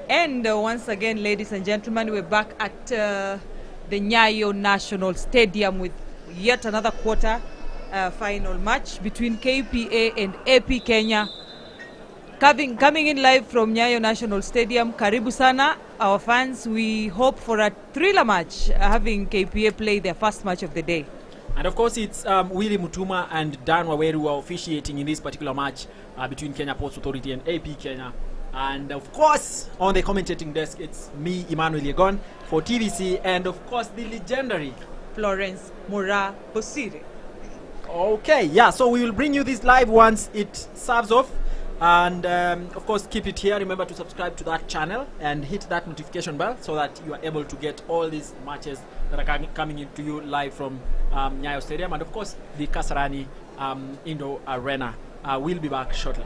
And once again, ladies and gentlemen, we're back at the NYAYO National Stadium with yet another quarter final match between KPA and AP Kenya. Coming in live from NYAYO National Stadium, karibu sana, our fans. We hope for a thriller match, having KPA play their first match of the day. And of course, it's Willie Mutuma and Dan Waweru who are officiating in this particular match between Kenya Ports Authority and AP Kenya. And of course, on the commentating desk, it's me, Emmanuel Yegon, for TVC, and of course, the legendary Florence Mora Bosire. Okay, yeah, so we will bring you this live once it serves off. And of course, keep it here. Remember to subscribe to that channel and hit that notification bell so that you are able to get all these matches that are coming into you live from NYAYO Stadium and of course the Kasarani Indoor Arena. We'll be back shortly.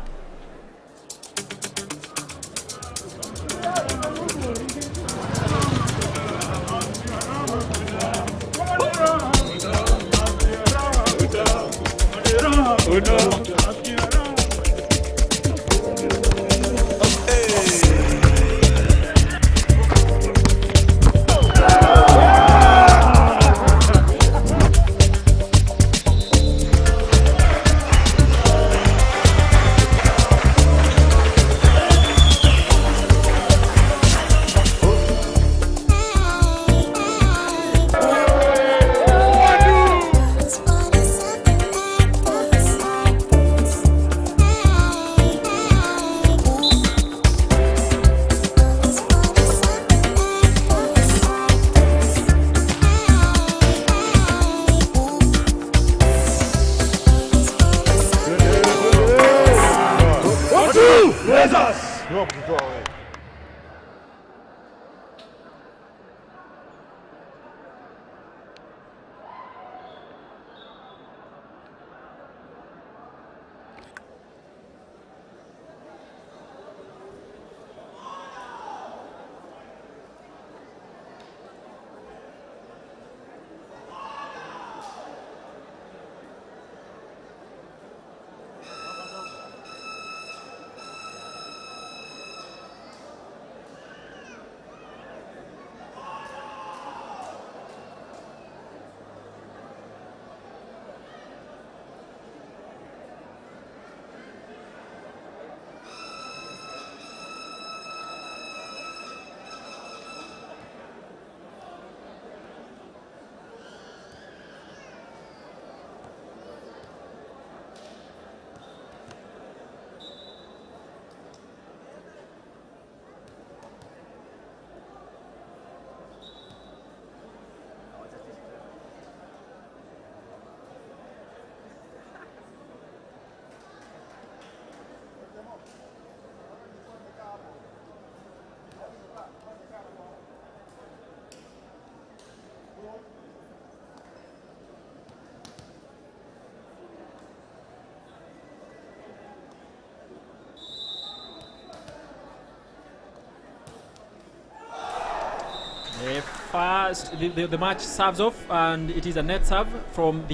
The match serves off, and it is a net serve from by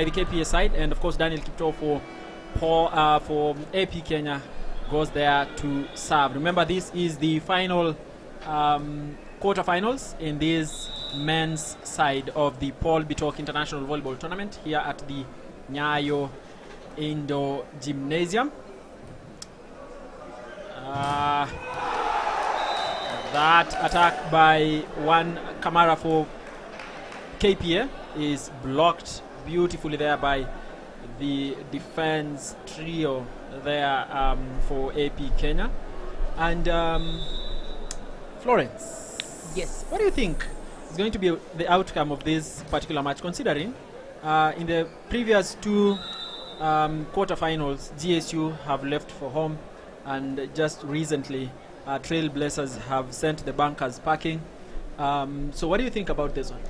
the KPA side, and of course Daniel Kipto for AP Kenya goes there to serve. Remember, this is the final quarterfinals in this men's side of the Paul BITOK International Volleyball Tournament here at the NYAYO Indoor Gymnasium. That attack by one Kamara for KPA is blocked beautifully there by the defense trio there for AP Kenya. And Florence, yes, what do you think is going to be the outcome of this particular match, considering in the previous two quarterfinals GSU have left for home, and just recently Trailblazers have sent the bunkers packing. So what do you think about this one?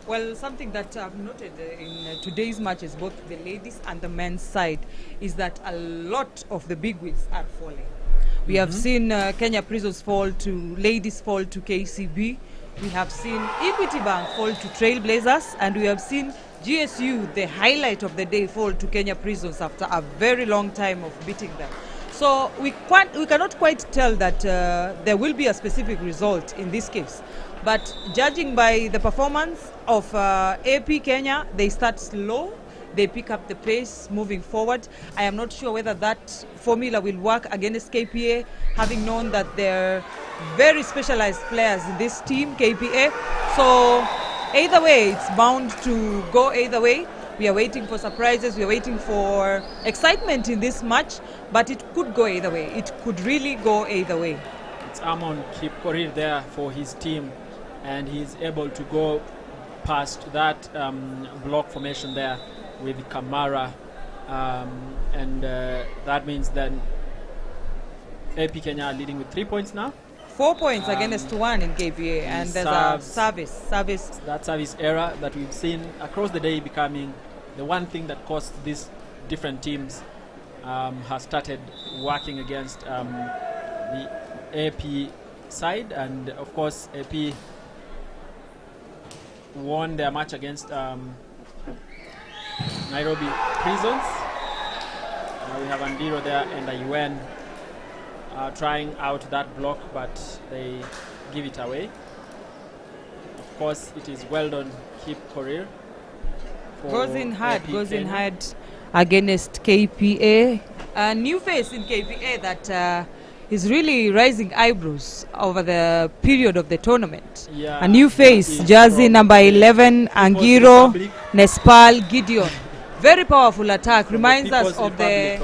Well, something that I've noted in today's matches, both the ladies and the men's side, is that a lot of the big wigs are falling. We have seen Kenya Prisons ladies fall to KCB. We have seen Equity Bank fall to Trailblazers, and we have seen GSU, the highlight of the day, fall to Kenya Prisons after a very long time of beating them. So we cannot quite tell that there will be a specific result in this case. But judging by the performance of AP Kenya, they start slow, they pick up the pace moving forward. I am not sure whether that formula will work against KPA, having known that they're very specialized players in this team, KPA. So either way, it's bound to go either way. We are waiting for surprises, we are waiting for excitement in this match, but it could go either way. It could really go either way. It's Amon Kipkorir there for his team, and he's able to go past that block formation there with Kamara, and that means then AP Kenya are leading with 3 points now. 4 points against 1 in KPA, and there's a service. That service error that we've seen across the day becoming the one thing that cost these different teams has started working against the AP side, and of course AP won their match against Nairobi Prisons. Now we have Andiro there and Ayuen trying out that block, but they give it away. Of course, it is well done keep career. Goes in hard against KPA. A new face in KPA that is really raising eyebrows over the period of the tournament. Yeah, a new face, jersey number 11, Angiro, Nespal, Gideon. Very powerful attack. Reminds us of the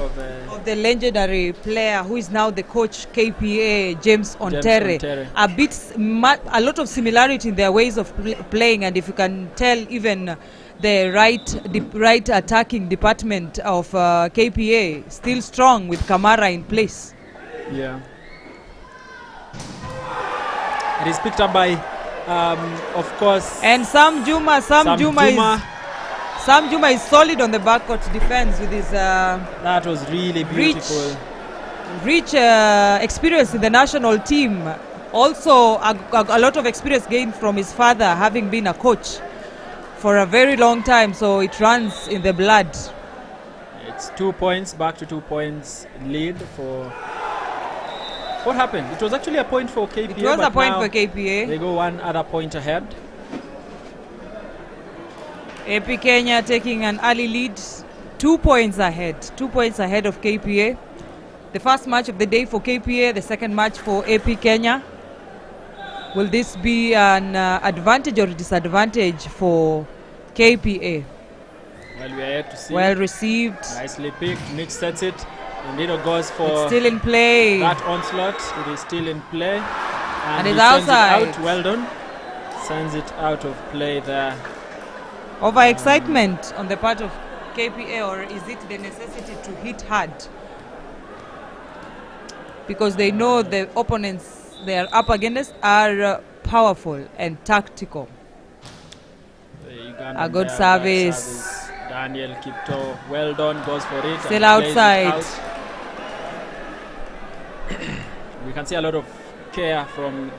legendary player who is now the coach KPA, James Ontere. A lot of similarity in their ways of playing, and if you can tell, even the right attacking department of KPA still strong with Kamara in place. Yeah. It is picked up by, of course, and Sam Juma is solid on the backcourt defense with his that was really beautiful. Rich experience in the national team. Also a lot of experience gained from his father, having been a coach for a very long time, so it runs in the blood. It's 2 points, back to 2 points lead for... What happened? It was actually a point for KPA. It was a point for KPA. They go one other point ahead. AP Kenya taking an early lead, 2 points ahead. 2 points ahead of KPA. The first match of the day for KPA, the second match for AP Kenya. Will this be an advantage or disadvantage for KPA? Well, we are yet to see. Well received. Nicely picked. Mitch sets it. And Lido goes for... It's still in play. That onslaught. It is still in play. And it's outside. It out. Well done. Sends it out of play there. Over-excitement on the part of KPA, or is it the necessity to hit hard? Because they know the opponents they are up against are powerful and tactical. A good service. Daniel Kipto, well done, goes for it. Still outside. We can see a lot of care from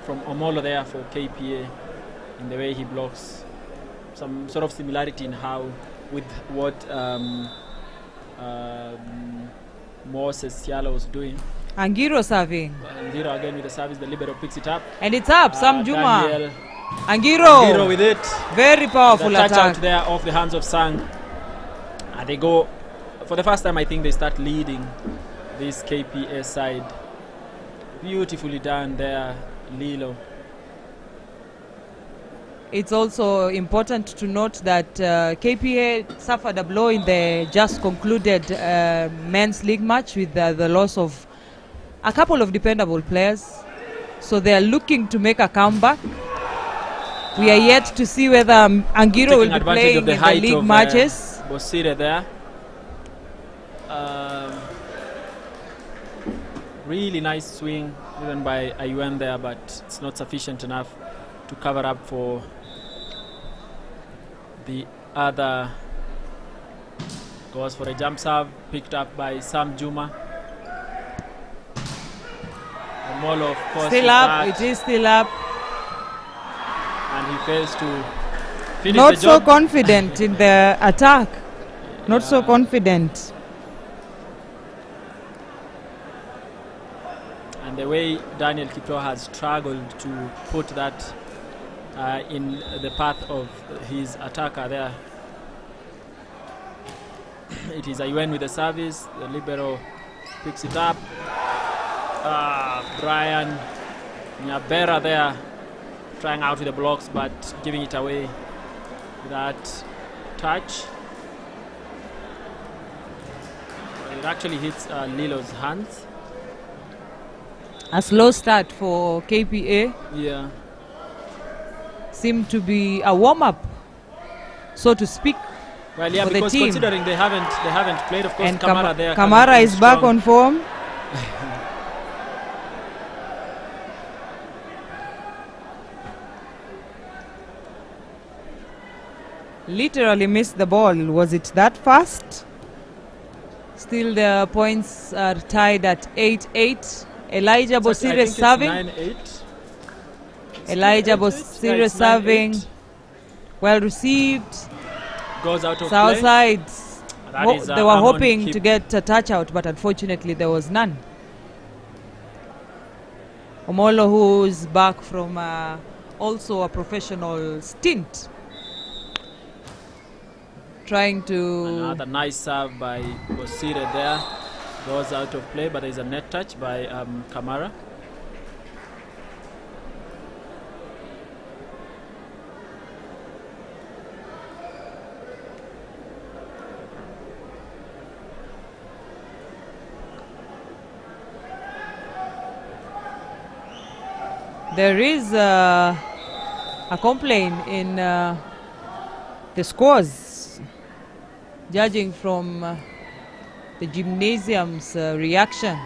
Omolo there for KPA in the way he blocks. Some sort of similarity in how, with what Moses Siala was doing. Angiro serving. Angiro again with the service, the libero picks it up. And it's up, Sam Juma. Daniel Angiro with it. Very powerful the attack. Touch out there off the hands of Sang. And they go, for the first time I think they start leading this KPA side. Beautifully done there, Lilo. It's also important to note that KPA suffered a blow in the just concluded men's league match with the loss of a couple of dependable players. So they are looking to make a comeback. We are yet to see whether Angiro will be playing in the league matches. Bosire there. Really nice swing even by Ayuen there, but it's not sufficient enough to cover up for the other. Goes for a jump serve, picked up by Sam Juma. Omolo, of course, still up. It is still up. And he fails to finish not the job. So confident in the attack. Not so confident. And the way Daniel Kipto has struggled to put that in the path of his attacker there. It is Ayuen with the service. The libero picks it up. Brian Nyabera there trying out with the blocks but giving it away with that touch. It actually hits Lilo's hands. A slow start for KPA. Yeah. seemed to be a warm-up, so to speak. Well, yeah, for the because team. considering they haven't played, of course, And Kamara there. Kamara is back on form. Literally missed the ball. Was it that fast? Still, the points are tied at 8-8. Elijah Bosire serving. 9-8. Elijah Bosire serving. Well received. Goes out of South play. side. That is, They were Amon hoping keep. to get a touch out, but unfortunately there was none. Omolo, who is back from also a professional stint, trying to... Another nice serve by Bosire there. Goes out of play, but there is a net touch by Kamara. There is a complaint in the scores, judging from the gymnasium's reaction.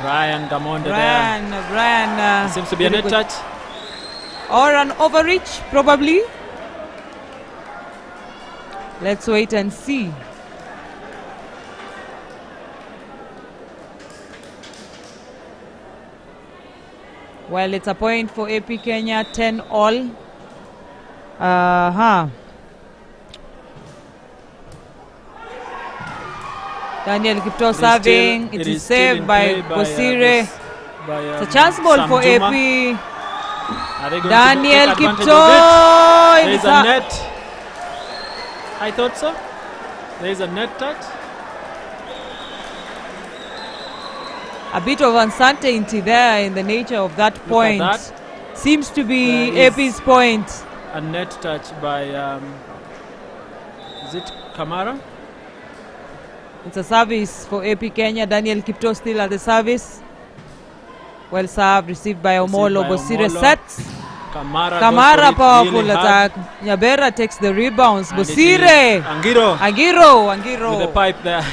Brian Gamonde Brian, there. Seems to be a net touch. Or an overreach, probably. Let's wait and see. Well, it's a point for AP Kenya, 10 all. Daniel Kipto serving. It is saved by Bosire. It's a chance ball for AP. Daniel Kipto. There is a net. I thought so. There is a net touch. A bit of uncertainty there in the nature of that point. That. Seems to be There AP's point. A net touch by, is it Kamara? It's a service for AP Kenya. Daniel Kipto still at the service. Well served, received by Omolo. Bosire sets. Kamara powerful really attack. Nyabera takes the rebounds. Bosire. Angiro. With the pipe there.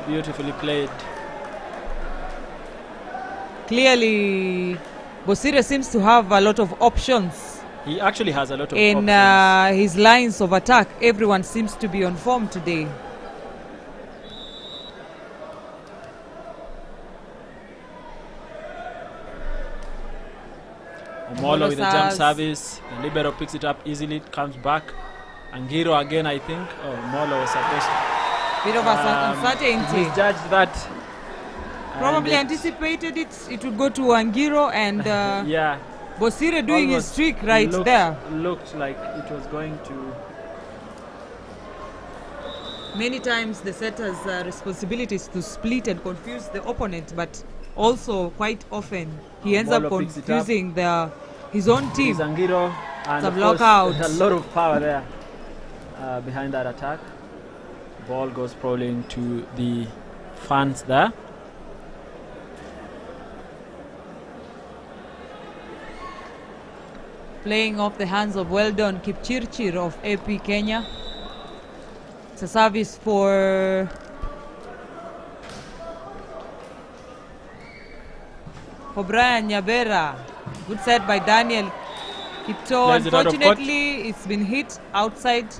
Beautifully played. Clearly, Bosire seems to have a lot of options. He actually has a lot of in options. His lines of attack. Everyone seems to be on form today. Omolo with the jump service. The libero picks it up easily. It comes back. Angiro again, I think. Oh, Omolo was supposed to. Bit of uncertainty. He's judged that. Probably anticipated it would go to Angiro and yeah. Bosire doing his trick right there. Looked like it was going to. Many times the setter's responsibility is to split and confuse the opponent, but also quite often he ends up confusing his own team. Angiro, and it's a block out. There's a lot of power there behind that attack. Ball goes probably into the fans there. Playing off the hands of Weldon Kipchirchir of AP Kenya. It's a service for Brian Nyabera. Good set by Daniel Kipto. Unfortunately, it's been hit outside.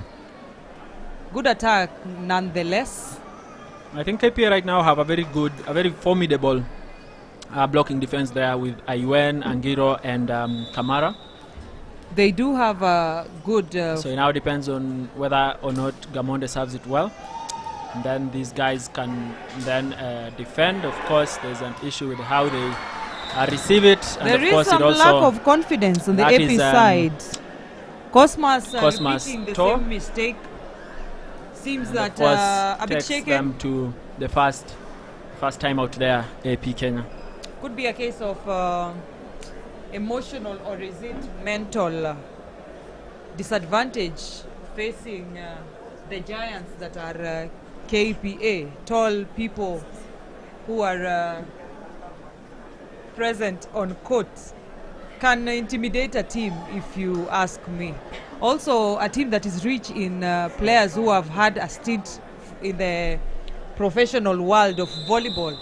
Good attack nonetheless. I think KPA right now have a very formidable blocking defense there with Ayuen, Angiro, and Kamara. They do have a good... so it now depends on whether or not Gamonde serves it well. And then these guys can then defend. Of course, there's an issue with how they receive it. And there of is course some it also lack of confidence on the AP side. Cosmas repeating the toe. same mistake. Seems and that a bit takes shaken. Them to the first time out there, AP Kenya. Could be a case of emotional or is it mental disadvantage facing the giants that are KPA, tall people who are present on court. can intimidate a team, if you ask me. Also, a team that is rich in players who have had a stint in the professional world of volleyball,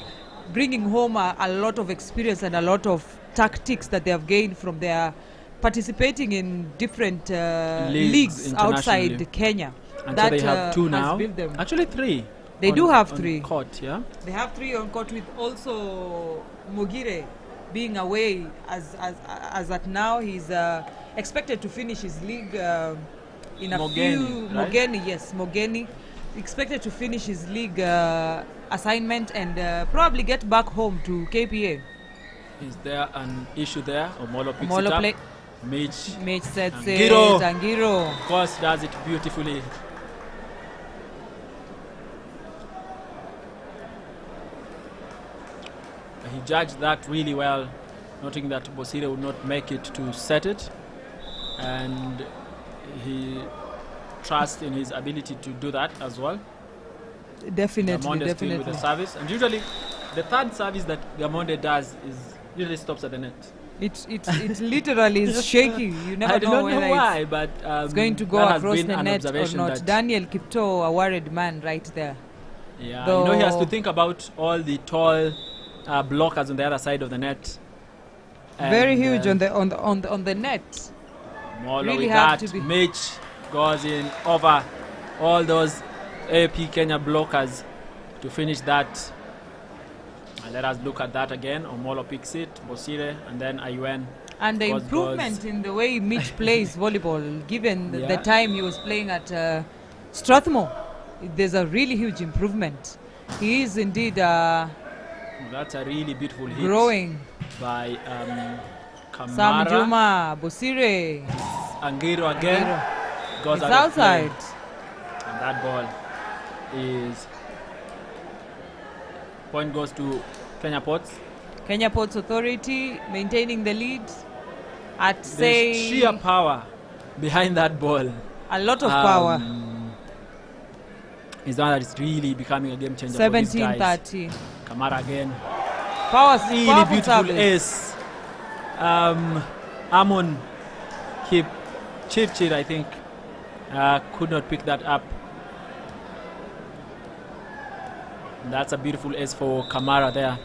bringing home a lot of experience and a lot of tactics that they have gained from their participating in different leagues outside Kenya. And that so they have 2 now. Actually 3. They do have 3. Court, yeah. They have 3 on court, with also Mogire being away as at now. He's expected to finish his league in a few. Right? Mogeni, yes, Mogeni. Expected to finish his league assignment and probably get back home to Kpa. Is there an issue there? Omolo picks it up. Mitch sets it. Angiro. Angiro, of course, does it beautifully. He judged that really well, noting that Bosire would not make it to set it, and he trusts in his ability to do that as well. Definitely. With the service, and usually the third service that Gamonde does usually stops at the net. It literally is shaky. You never know whether why, but it's going to go across the net or not. Daniel Kipto, a worried man right there. Yeah, you know, he has to think about all the tall blockers on the other side of the net. Very huge on the net. Really have to be. Mitch goes in over all those AP Kenya blockers to finish that. Let us look at that again. Omolo picks it, Bosire, and then Ayuen. And the improvement in the way Mitch plays volleyball, given the time he was playing at Strathmore, there's a really huge improvement. He is indeed that's a really beautiful hit. Growing. By Kamara. Sam Juma, Bosire. Angiro again. Goes it's outside. And that ball is... Point goes to Kenya Ports. Kenya Ports Authority maintaining the lead at There's sheer power behind that ball. A lot of power. Is one that is really becoming a game changer 17-30. Kamara again. Really beautiful ace. Amon Chip, I think, could not pick that up. That's a beautiful ace for Kamara there.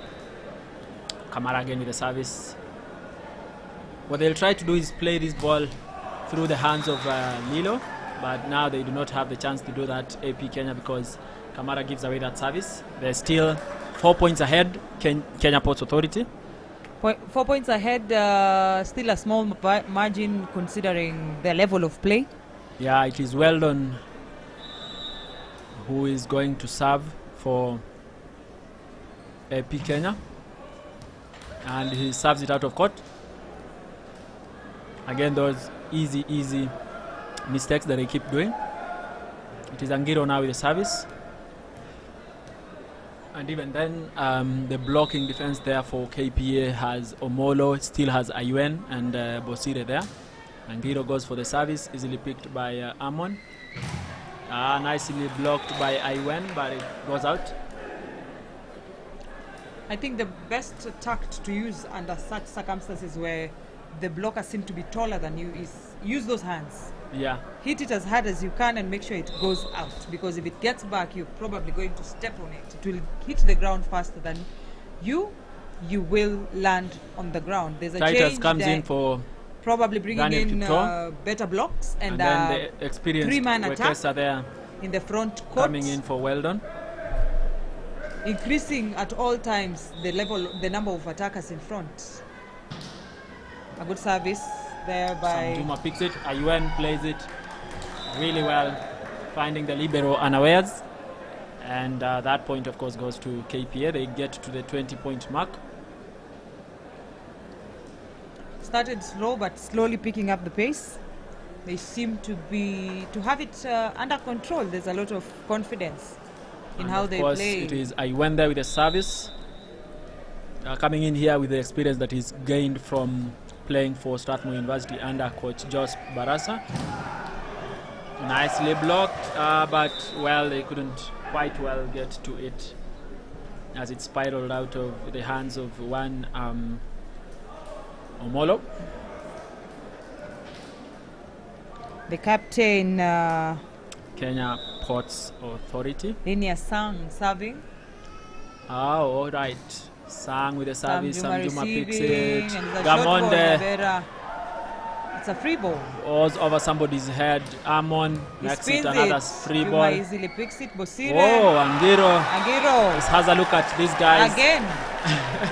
Kamara again with the service. What they'll try to do is play this ball through the hands of Lilo, but now they do not have the chance to do that, AP Kenya, because Kamara gives away that service. They're still 4 points ahead, Kenya Ports Authority. 4 points ahead, still a small margin considering the level of play. Yeah, it is Weldon who is going to serve for AP Kenya, and he serves it out of court. Again, those easy mistakes that they keep doing. It is Angiro now with the service, and even then the blocking defense there for KPA has Omolo, still has Ayuen and Bosire there. Angiro goes for the service, easily picked by Amon. Nicely blocked by Ayuen, but it goes out. I think the best tact to use under such circumstances where the blockers seem to be taller than you is use those hands. Yeah. Hit it as hard as you can and make sure it goes out, because if it gets back, you're probably going to step on it. It will hit the ground faster than you will land on the ground. There's a Titus change comes there, in for probably bringing in better blocks and then the experienced 3-man attack there in the front court. Coming in for Weldon. Increasing at all times the number of attackers in front. A good service there by Juma picks it. Ayuen plays it really well, finding the libero unawares, and that point of course goes to KPA. They get to the 20-point mark. Started slow but slowly picking up the pace. They seem to have it under control. There's a lot of confidence in how they play. It is Ayuen there with the service, coming in here with the experience that he's gained from playing for Strathmore University under coach Jos Barasa. Nicely blocked, but well, they couldn't quite well get to it as it spiraled out of the hands of one Omolo. The captain, Kenya Ports Authority. Linia Sang serving. Oh, all right. Sang with the service. Sam Juma picks receiving, it. and it's a short ball, Gamonde Nyabera. It's a free ball. was over somebody's head. Amon He makes spins it another free Juma ball. easily picks it. Bosire. Oh, Angiro. Agiro. Just has a look at these guys. Again.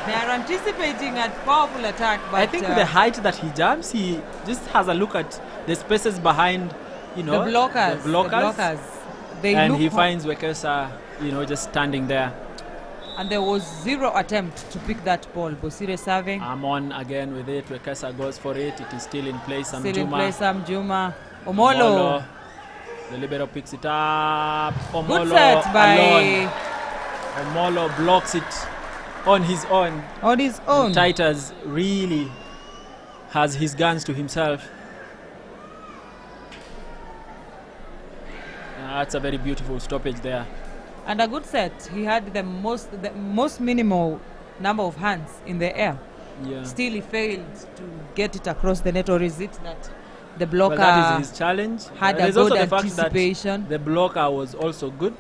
They are anticipating a powerful attack, but I think with the height that he jumps, he just has a look at the spaces behind, you know, the blockers. They and look he finds Wekesa, you know, just standing there. and there was zero attempt to pick that ball. Bosire serving. Amon again with it. Wekesa goes for it. It is still in place. Still in Juma. play, Sam Juma. Omolo. The libero picks it up. Omolo Good set by alone. Omolo blocks it on his own. on his own. Titus really has his guns to himself. That's a very beautiful stoppage there. And a good set. He had the most minimal number of hands in the air. Yeah. Still, he failed to get it across the net, or is it that the blocker Well, that is his challenge. had a There's good also the fact that anticipation? the blocker was also good.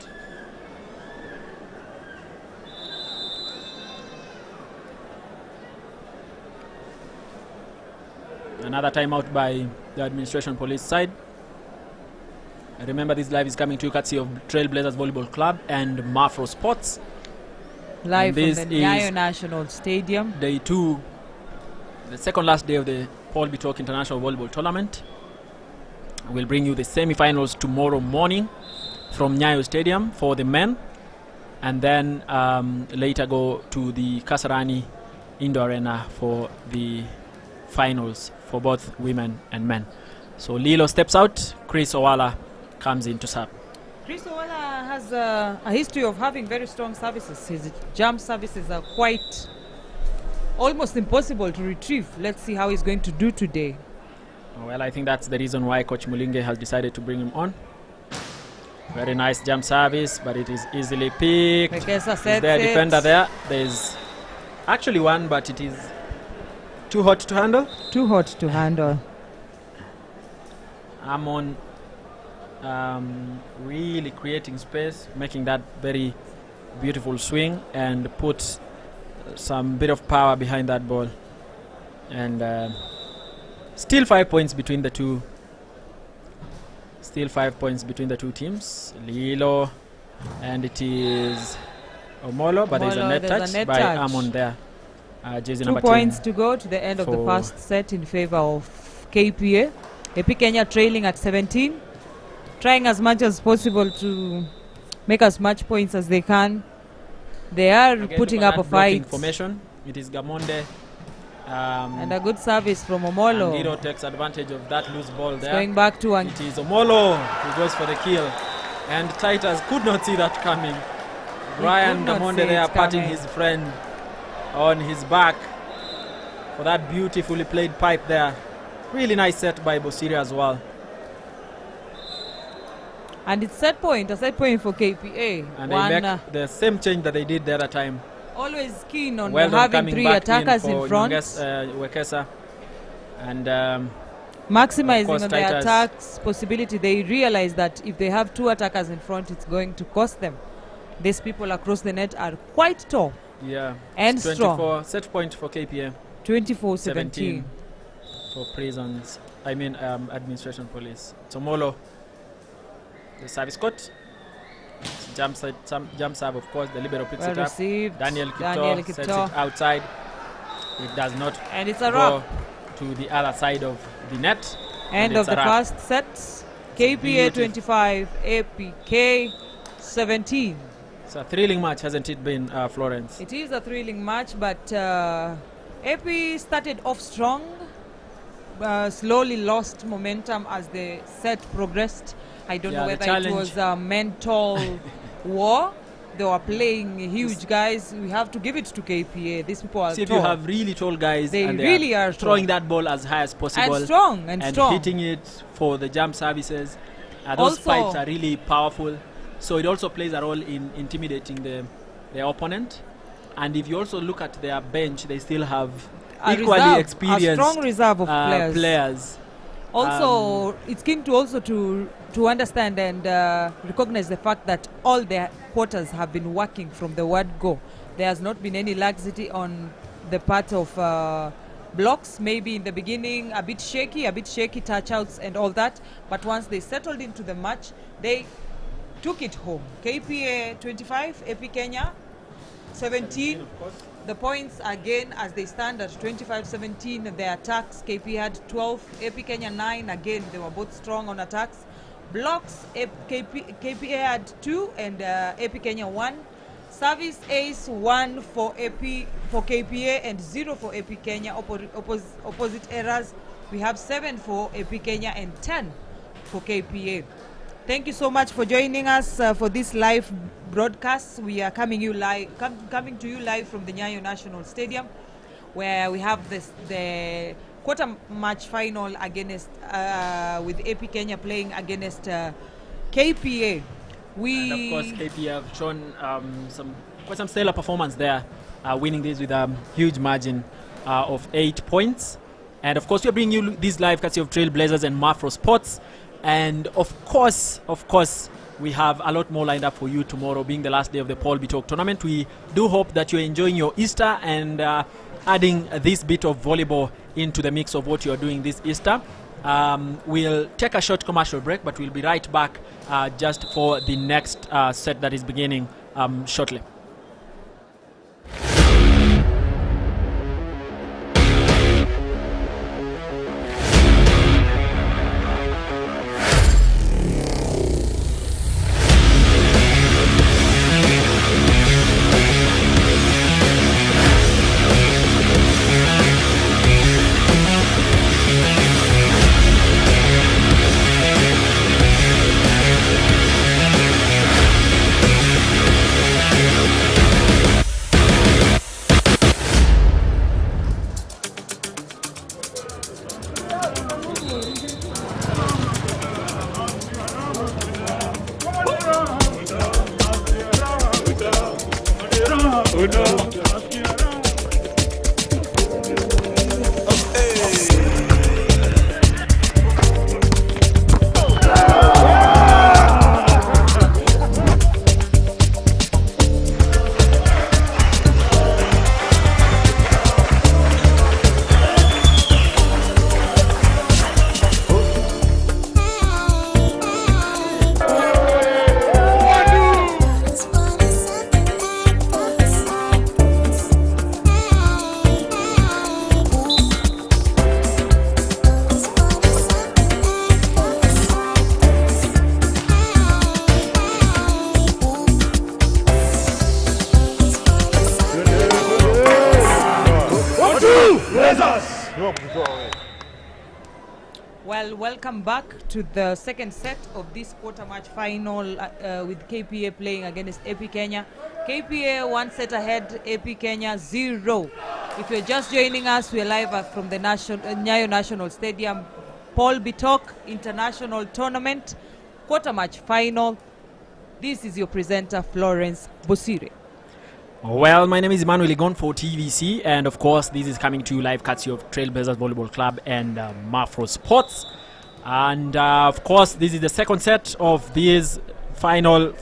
Another timeout by the administration police side. Remember, this live is coming to you courtesy of Trailblazers Volleyball Club and Mafro Sports. Live from this the is NYAYO National Stadium. Day 2, the second last day of the Paul BITOK International Volleyball Tournament. We'll bring you the semi-finals tomorrow morning from NYAYO Stadium for the men, and then later go to the Kasarani Indoor Arena for the finals for both women and men. So Lilo steps out, Chris Owala comes in to serve. Chris Owala has a history of having very strong services. His jump services are quite almost impossible to retrieve. Let's see how he's going to do today. Well, I think that's the reason why Coach Mulinge has decided to bring him on. Very nice jump service, but it is easily picked. Wekesa Is sets there a it. defender there? There's actually one, but it is too hot to handle. Too hot to handle. Amon really creating space, making that very beautiful swing, and put some bit of power behind that ball. And still 5 points between the two. Still 5 points between the two teams. Lilo, and it is Omolo, but there's a net touch by Amon there. Jersey 2 number points 10. to go to the end of the for first set in favor of KPA. AP Kenya trailing at 17, trying as much as possible to make as much points as they can. They are Again, putting look up at a that blocking fight. formation. It is Gamonde. And a good service from Omolo. Angiro takes advantage of that loose ball It's there. going back to It is Omolo who goes for the kill. And Titus could not see that coming. Brian could not Gamonde see there it patting coming. his friend on his back for that beautifully played pipe there. Really nice set by Bosiri as well. And it's a set point for KPA. And One, they make the same change that they did the other time. always keen on Well done having coming 3 back attackers in, for in front, Wekesa. And maximizing of course on their Titus. attacks possibility. They realize that if they have 2 attackers in front, it's going to cost them. These people across the net are quite tall yeah, and it's strong. 24 set point for KPA. 24-17. For prisons, administration police. Tomolo, the service court. Jump serve, of course. The libero picks Well it up. received. Daniel Kipto sets it outside. It does not And it's a go wrap. to the other side of the net. End and of it's a the wrap. first set. KPA beautiful. 25, APK 17. It's a thrilling match, hasn't it been, Florence? It is a thrilling match, but AP started off strong, slowly lost momentum as the set progressed. I don't Yeah, know the whether it challenge- was a mental war. They were playing huge guys. We have to give it to KPA. These people are See, if tall. you have really tall guys, They and really are throwing tall. that ball as high as possible and strong and strong. hitting it for the jump services. Those Also- spikes are really powerful. So it also plays a role in intimidating the opponent. And if you also look at their bench, they still have a experienced, strong reserve of players. Also, it's keen to also to understand and recognize the fact that all their quarters have been working from the word go. There has not been any laxity on the part of blocks. Maybe in the beginning a bit shaky touchouts and all that, but once they settled into the match, they took it home. KPA 25, AP Kenya 17. The points again as they stand at 25-17. The attacks, KPA had 12, AP Kenya 9. Again, they were both strong on attacks. Blocks, KPA had 2 and AP Kenya 1. Service ace 1 for KPA and 0 for AP Kenya. Opposite errors, we have 7 for AP Kenya and 10 for KPA. Thank you so much for joining us for this live broadcast. We are coming to you live from the NYAYO National Stadium, where we have the quarter match final against with AP Kenya playing against KPA. And of course, KPA have shown quite some stellar performance there, winning this with a huge margin of 8 points. And of course, we are bringing you these live courtesy of Trailblazers and Mafro Sports. And of course, we have a lot more lined up for you tomorrow, being the last day of the Paul BITOK tournament. We do hope that you're enjoying your Easter and adding this bit of volleyball into the mix of what you're doing this Easter. We'll take a short commercial break, but we'll be right back just for the next set that is beginning shortly. Well, welcome back to the second set of this quarter match final with KPA playing against AP Kenya. KPA 1 set ahead, AP Kenya 0. If you're just joining us, we're live from the NYAYO National Stadium, Paul BITOK International Tournament, quarter match final. This is your presenter, Florence Bosire. Well, my name is Emmanuel Igon for TVC, and of course this is coming to you live courtesy of Trailblazers Volleyball Club and Mafro Sports. And of course this is the second set of this quarter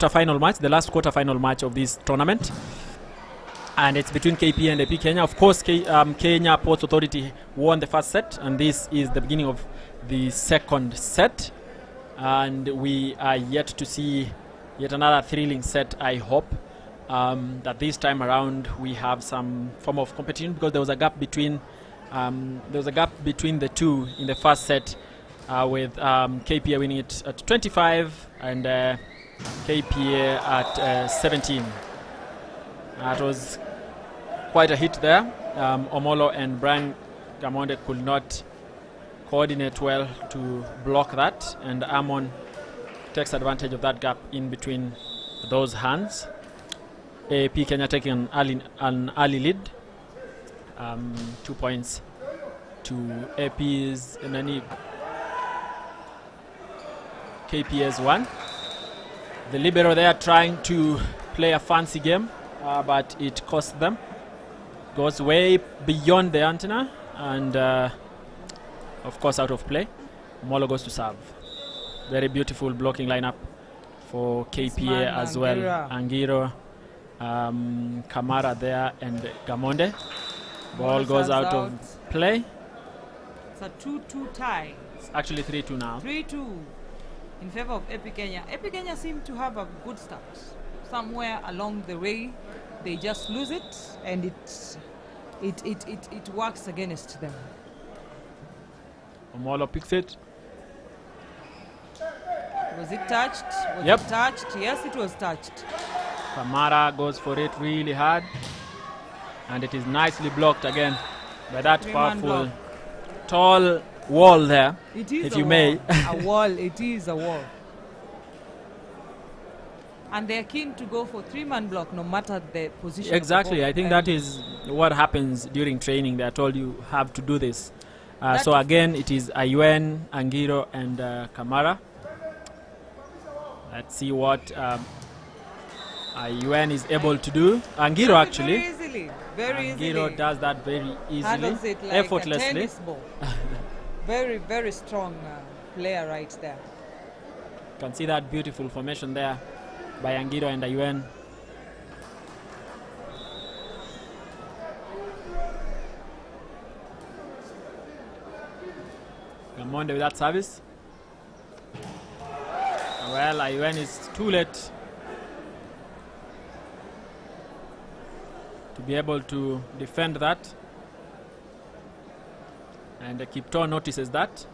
final match, the last quarter final match of this tournament, and it's between KP and AP Kenya. Of course, Kenya Ports Authority won the first set, and this is the beginning of the second set, and we are yet to see yet another thrilling set. I hope that this time around we have some form of competition, because there was a gap between the two in the first set, with KPA winning it at 25 and KPA at 17. It was quite a hit there. Omolo and Brian Gamonde could not coordinate well to block that, and Amon takes advantage of that gap in between those hands. AP Kenya taking an early lead, 2 points to AP's KP's 1. The libero there trying to play a fancy game, but it cost them. Goes way beyond the antenna and of course out of play. Molo goes to serve. Very beautiful blocking lineup for KPA as well. Angiro, Kamara there and Gamonde. Ball goes out of play. It's a 2-2 tie. It's actually 3-2 now. 3-2 in favor of Kpa Kenya. Kpa Kenya seem to have a good start. Somewhere along the way, they just lose it, and it works against them. Omolo picks it. Was it touched? Was Yep. it touched? Yes, it was touched. Kamara goes for it really hard, and it is nicely blocked again by that powerful, tall wall there. It is if a you wall. may. A wall. It is a wall. And they're keen to go for 3-man block no matter the position. Exactly. I think that is what happens during training. They are told you have to do this. So again, it is Ayuen, Angiro, and Kamara. Let's see what Ayuen is able to do. Angiro actually. Very easily. Very easily. Angiro does that very easily, handles it like effortlessly. a tennis ball. Very, very strong player right there. You can see that beautiful formation there by Angiro and Ayuen. Gamonde with that service. Well, Ayuen is too late to be able to defend that. And Kipto notices that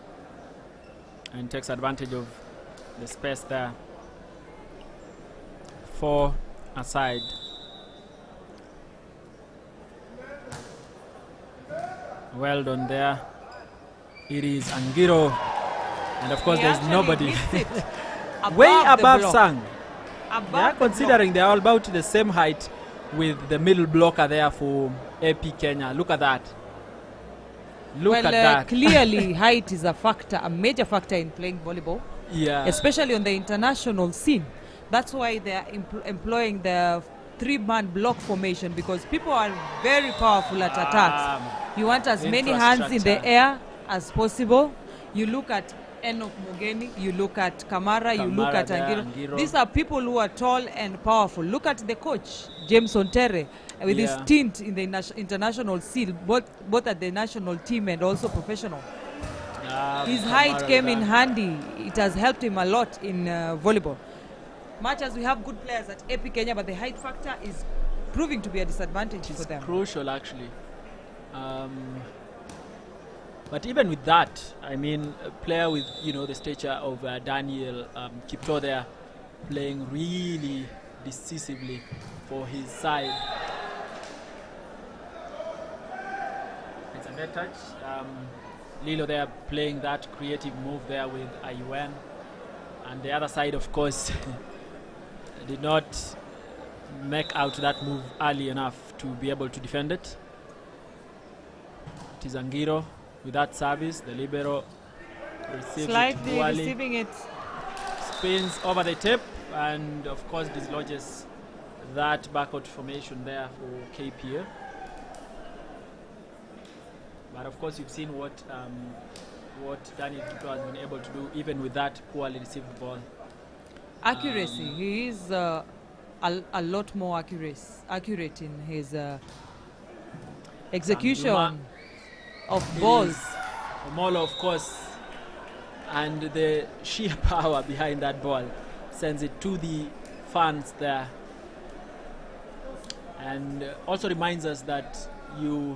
and takes advantage of the space there. 4 aside. Well done there. It is Angiro. And of course, there's nobody. Way above Sang. Yeah, considering they are about the same height with the middle blocker there for AP Kenya. Look at that. Look at that. Clearly, height is a factor, a major factor in playing volleyball. Yeah. Especially on the international scene. That's why they are employing the 3-man block formation, because people are very powerful at attacks. You want as many hands in the air as possible. You look at Enoch Mugeni, you look at Kamara, you look at Angiro. These are people who are tall and powerful. Look at the coach, James Ontere, with his stint in the international scene, both at the national team and also professional. His height came in handy. It has helped him a lot in volleyball. Much as we have good players at AP Kenya, but the height factor is proving to be a disadvantage for them. It's crucial, actually. But even with that, I mean, a player with, you know, the stature of Daniel Kipto there, playing really decisively for his side. It's a net touch. Lilo there playing that creative move there with Ayuen. And the other side, of course, did not make out that move early enough to be able to defend it. It is Angiro with that service. The libero receives Slightly it receiving it. Spins over the tip and of course dislodges that backward formation there for KPA. But of course you've seen what Daniel Kipto has been able to do even with that poorly received ball. Accuracy. He is a lot more accurate in his execution of balls. Omolo, of course, and the sheer power behind that ball sends it to the fans there. And also reminds us that you,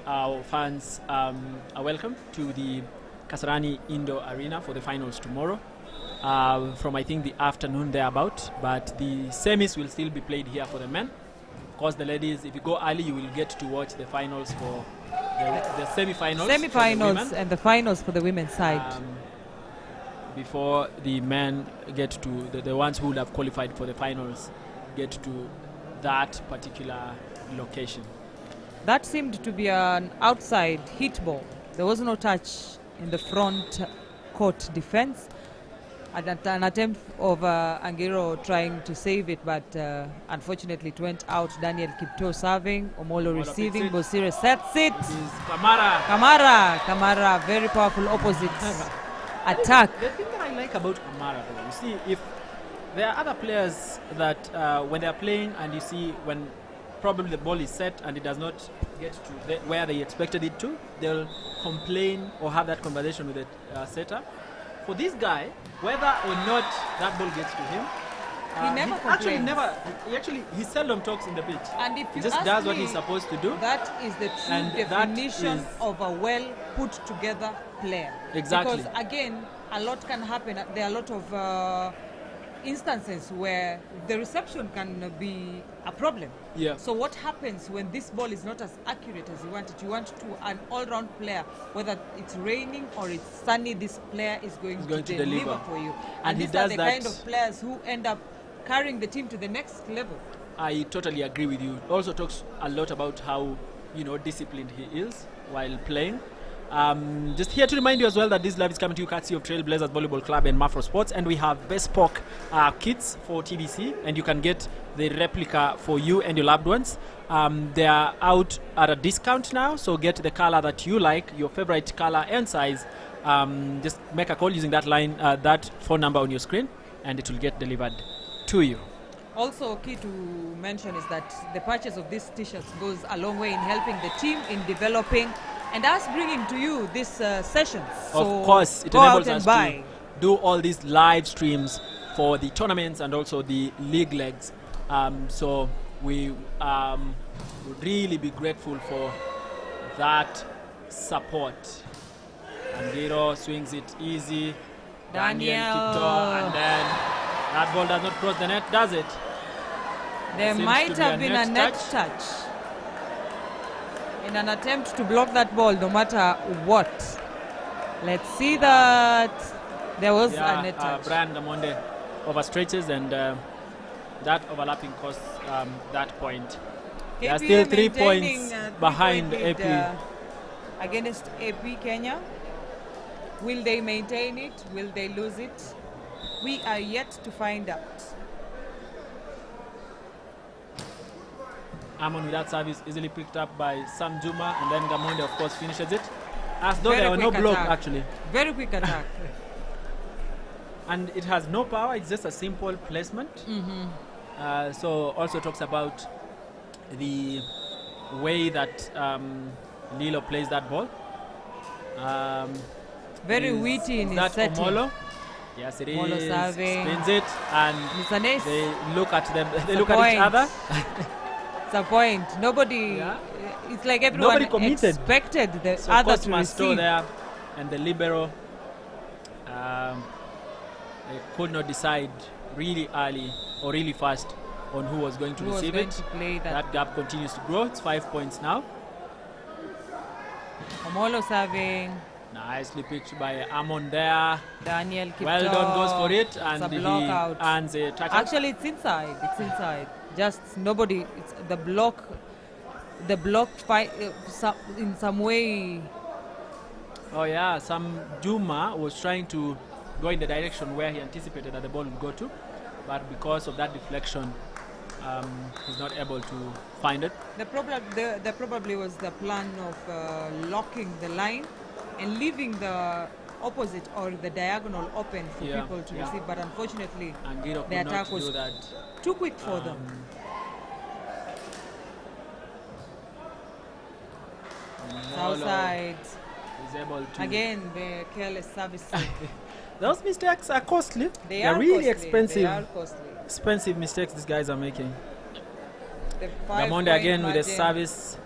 our fans, are welcome to the Kasarani Indoor Arena for the finals tomorrow. From I think the afternoon thereabout, but the semis will still be played here for the men. Of course, the ladies, if you go early, you will get to watch the finals for the semi-finals. Semi-finals and the finals for the women's side. Before the men get to the ones who would have qualified for the finals get to that particular location. That seemed to be an outside hit ball. There was no touch in the front court defense. An attempt of Angiro trying to save it, but unfortunately it went out. Daniel Kipto serving, Omolo receiving, Bosire sets it. This is Kamara. Kamara, very powerful opposite attack. The thing that I like about Kamara, though, you see, if there are other players that when they are playing and you see when probably the ball is set and it does not get to where they expected it to, they'll complain or have that conversation with the setter. For this guy, whether or not that ball gets to him, he never complains. He seldom talks in the pitch. And if He you just does what he's supposed to do. that is the true And that definition is- of a well put together player. Exactly. Because again, a lot can happen. There are a lot of instances where the reception can be a problem. Yeah. So what happens when this ball is not as accurate as you want it? You want an all-round player, whether it's raining or it's sunny, this player is going to deliver for you. And he these are does the that. kind of players who end up carrying the team to the next level. I totally agree with you. Also talks a lot about how, disciplined he is while playing. Just here to remind you as well that this live is coming to you courtesy of Trailblazers Volleyball Club and Mafro Sports, and we have bespoke kits for TBC, and you can get the replica for you and your loved ones. They are out at a discount now, so get the color that you like, your favorite color and size. Just make a call using that line, that phone number on your screen, and it will get delivered to you. Also key to mention is that the purchase of these t-shirts goes a long way in helping the team in developing and us bringing to you these sessions. Of so course, it go out enables and us buy. to do all these live streams for the tournaments and also the league legs. So we would really be grateful for that support. Angiro swings it easy. Daniel Kipto, and then that ball does not cross the net, does it? There Seems might to be have a been net a net touch in an attempt to block that ball, no matter what. Let's see that there was a net touch. Brian Gamonde overstretches, and that overlapping costs that point. They are still 3 points behind AP. Against AP Kenya. Will they maintain it? Will they lose it? We are yet to find out. Amon with that service easily picked up by Sam Juma, and then Gamonde of course finishes it. As though Very there were no quick block attack. actually. Very quick attack. And it has no power, it's just a simple placement. So also talks about the way that Lilo plays that ball. Very witty in his that setting. Omolo. Yes, it Omolo is. serving. Spins it, and It's an ace. they look at them. They It's a look at each point. other. It's a point. Nobody. Yeah. It's like everyone Nobody committed. expected the So other Coach to Masto receive. there, and the libero. They could not decide really early or really fast on who was going to Who was receive going it. to play that? That gap continues to grow. It's 5 points now. Omolo serving. Nicely pitched by Amon there. Daniel Kipto. Well done, goes for it, It's and a he block out. earns a touch. Actually, it's inside. It's inside. Just nobody. It's the block. The block fight in some way. Oh yeah, Sam Juma was trying to go in the direction where he anticipated that the ball would go to, but because of that deflection, he's not able to find it. The probably was the plan of locking the line and leaving the opposite or the diagonal open for people to receive, but unfortunately Angiro the could attack not was do that. too quick for them. Southside is able to again the careless service. Those mistakes are costly. They They're are really costly. expensive. They are costly. Expensive mistakes these guys are making. The Gamonde again with a margin. service.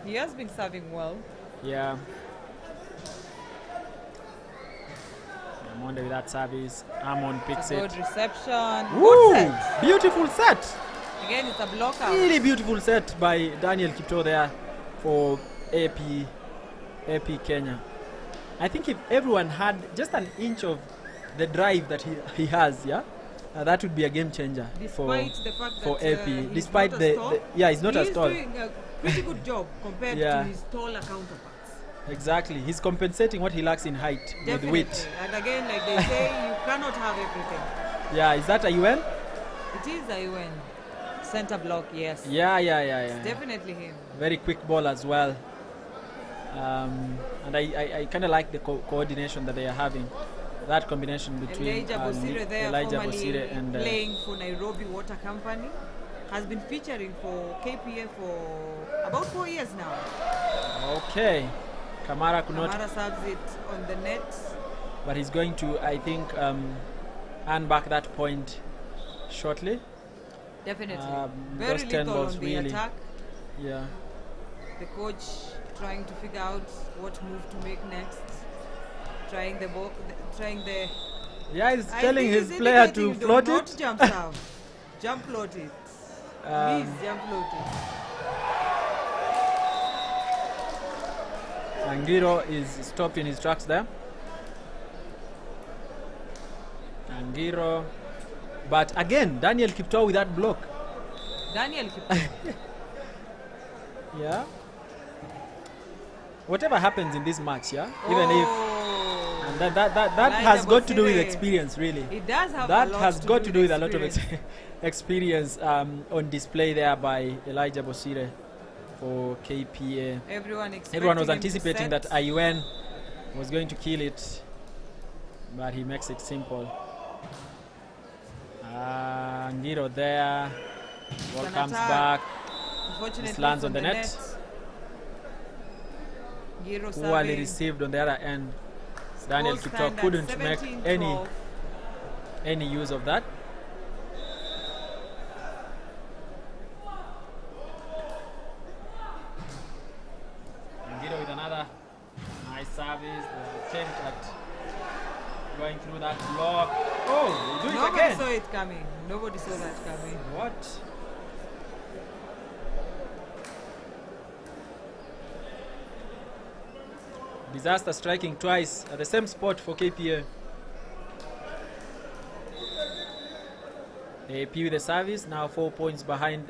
He has been serving well. Yeah. Gamonde with that service. Amon picks It's a it. good reception. Woo! Good set. Beautiful set. Again, it's a blockout. Really beautiful set by Daniel Kipto there for AP Kenya. I think if everyone had just an inch of the drive that he has, that would be a game changer Despite the fact for that AP. he's Despite not as tall, he's not as tall. He's doing a pretty good job compared to his taller counterparts. Exactly. He's compensating what he lacks in height with wit. And again, like they say, you cannot have everything. Yeah, is that a UN? It is a UN. Center block, yes. Yeah. It's definitely him. Very quick ball as well. And I kind of like the coordination that they are having. That combination between Elijah Bosire and playing for Nairobi Water Company, has been featuring for KPA for about 4 years now. Okay. Kamara serves it on the net. But he's going to, I think, earn back that point shortly. Definitely. Very those 10 balls on the really. attack. Yeah. The coach trying to figure out what move to make next. Trying the ball, yeah, he's telling his player to float it. Not jump serve. Jump float it. Please jump float it. Angiro is stopped in his tracks there. Angiro. But again, Daniel Kiptoo with that block. Daniel Kiptoo. Yeah. Whatever happens in this match, yeah? Even if... And that has got to do with experience, really. It does have that a lot has to got do to do with with a lot of experience on display there by Elijah Bosire for KPA. Everyone was anticipating that IUN was going to kill it, but he makes it simple. Ngiro there. Ball comes back. This lands on the net. Poorly received on the other end. Daniel Kiptoo couldn't make any use of that. Ngiro with another nice service. The attempt at going through that block. Oh, do it Nobody again. saw it coming. Nobody saw that coming. What? Disaster striking twice at the same spot for KPA. AP with the service, now 4 points behind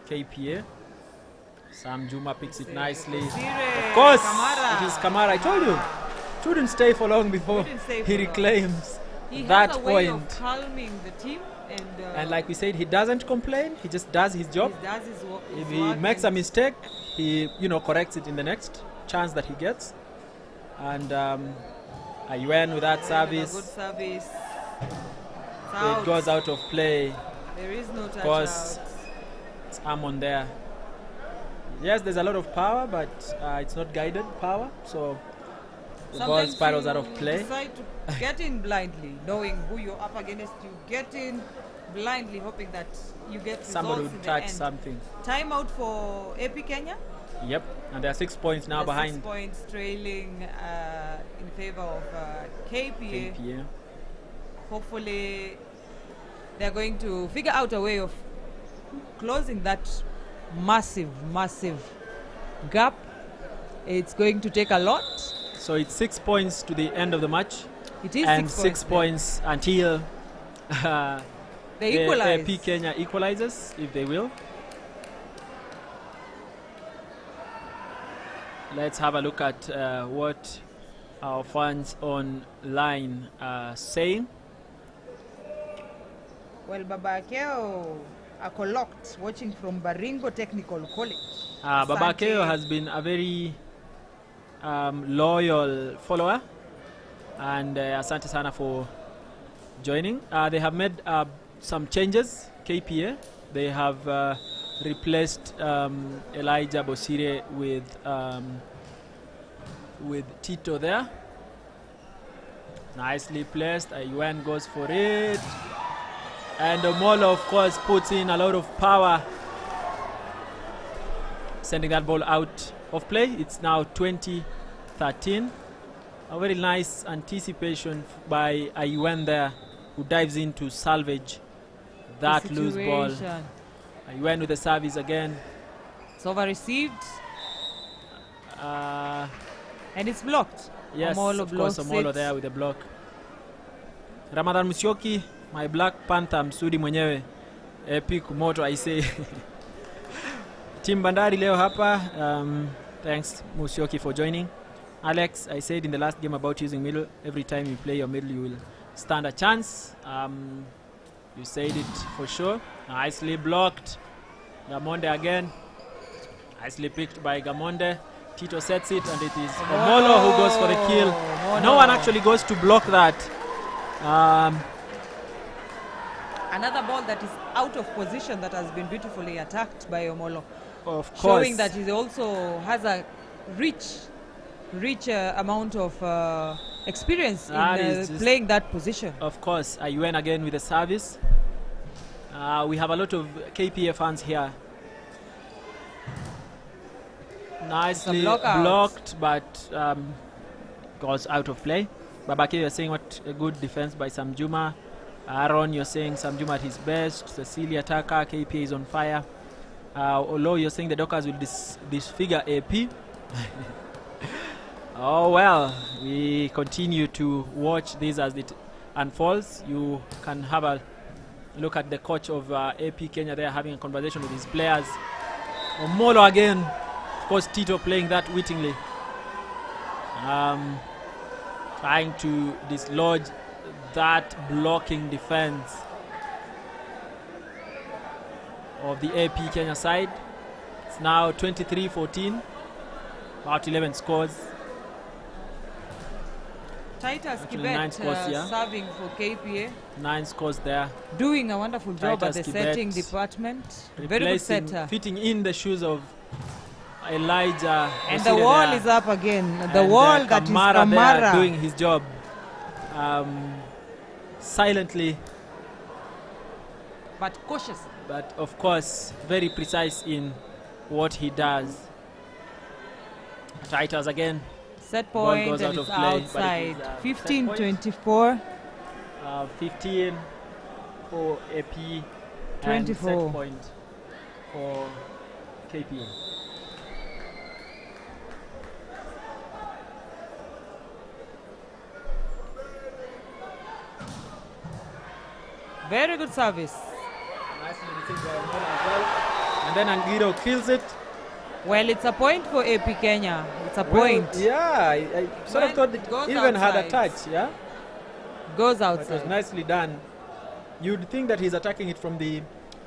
KPA. Sam Juma picks it nicely. Of course, it is Kamara. I told you, shouldn't stay for long before he reclaims that point. He has a way of calming the team. And like we said, he doesn't complain. He just does his job. He does his work. If he makes a mistake, he corrects it in the next chance that he gets. And Ayuen with that service. Good service. It goes out of play. There is no touch Of course, out. it's Amon there. Yes, there's a lot of power, but it's not guided power. So the ball spirals out of play. Decide to get in blindly, knowing who you're up against. You get in blindly, hoping that you get results. Somebody would touch something. Timeout for AP Kenya. Yep, and they're 6 points now behind. 6 points trailing in favor of KPA. Hopefully, they're going to figure out a way of closing that massive gap. It's going to take a lot. So it's 6 points to the end of the match. It is and 6 points until they equalize. AP Kenya equalizes, if they will. Let's have a look at what our fans online are saying. Well, Babakeo locked watching from Baringo Technical College. Babakeo has been a very loyal follower, and asante sana for joining. They have made some changes. KPA, they have replaced Elijah Bosire with Tito there. Nicely placed. Ayuen goes for it. And Omolo, of course, puts in a lot of power, sending that ball out of play. It's now 20-13. A very nice anticipation by Ayuen there, who dives in to salvage that loose ball. Ayuen with the service again. It's over received. And it's blocked. Yes, Omolo of course, Omolo there with the block. Ramadan Musyoki, my Black Panther msudi mwenyewe. Epic moto, I say. Team Bandari leo hapa. Thanks Musyoki for joining. Alex, I said in the last game about using middle. Every time you play your middle, you will stand a chance. You said it for sure. Nicely blocked. Gamonde again. Nicely picked by Gamonde. Tito sets it, and it is Omolo who goes for the kill. No one actually goes to block that. Another ball that is out of position that has been beautifully attacked by Omolo. Of course. Showing that he also has a rich amount of experience in playing that position. Of course. Ayuen again with the service. We have a lot of KPA fans here. Nicely blocked, but goes out of play. Babake, you're saying what a good defense by Samjuma. Aaron, you're saying Samjuma at his best. Cecilia Taka, KPA is on fire. Olo, you're saying the Dockers will disfigure AP. Oh well, we continue to watch this as it unfolds. You can have a look at the coach of AP Kenya there having a conversation with his players. Omolo again. Of course, Tito playing that wittingly. Trying to dislodge that blocking defense of the AP Kenya side. It's now 23-14. About 11 scores. Titus Kibet serving for KPA. 9 scores there. Doing a wonderful job at the setting department. Very good setter. Fitting in the shoes of Elijah. And the wall is up again. The wall that is Kamara doing his job. Silently. But cautious. But of course, very precise in what he does. Titus again. Set point goes and out it's of play, outside. But it is, 15-24. 15 for AP. 24. And set point for KPA. Very good service. Nicely received by Angola as well. And then Angiro kills it. Well, it's a point for AP Kenya. It's a point. Yeah, I sort of thought it even had a touch, yeah? Goes But it outside. was nicely done. You'd think that he's attacking it from the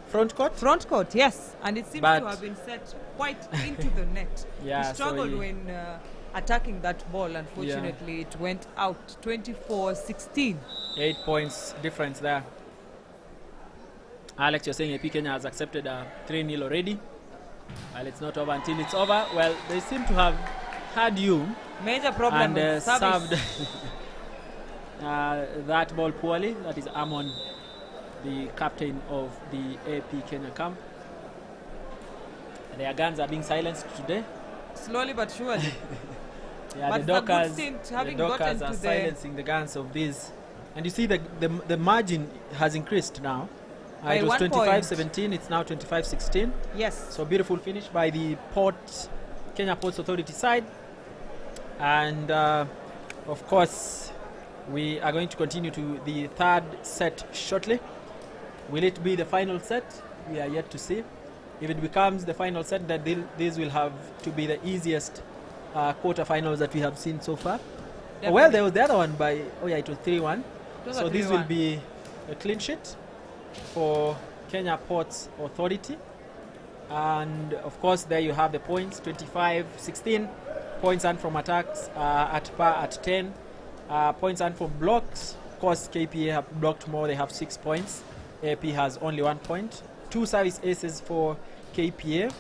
front court. Front court, yes. And it seems But to have been set quite into the net. Yeah, he struggled when attacking that ball. Unfortunately, it went out 24-16. 8 points difference there. Alex, you're saying AP Kenya has accepted a 3-0 already. Well, it's not over until it's over. Well, they seem to have had you Major problem and with service. served that ball poorly. That is Amon, the captain of the AP Kenya camp. Their guns are being silenced today. Slowly but surely. Yeah, But the it's a good Dockers, stint the having Dockers gotten are to the- silencing the guns of these. And you see the margin has increased now. By It was 1 point. 25-17, it's now 25-16. Yes. So beautiful finish by the Kenya Ports Authority side. And of course, we are going to continue to the third set shortly. Will it be the final set? We are yet to see. If it becomes the final set, then these will have to be the easiest quarterfinals that we have seen so far. Well, there was the other one it was 3-1. So this will be a clean sheet for Kenya Ports Authority. And of course, there you have the points, 25-16. Points earned from attacks at par at 10. Points earned from blocks. Of course, KPA have blocked more, they have 6 points. AP has only 1 point. 2 service aces for KPA.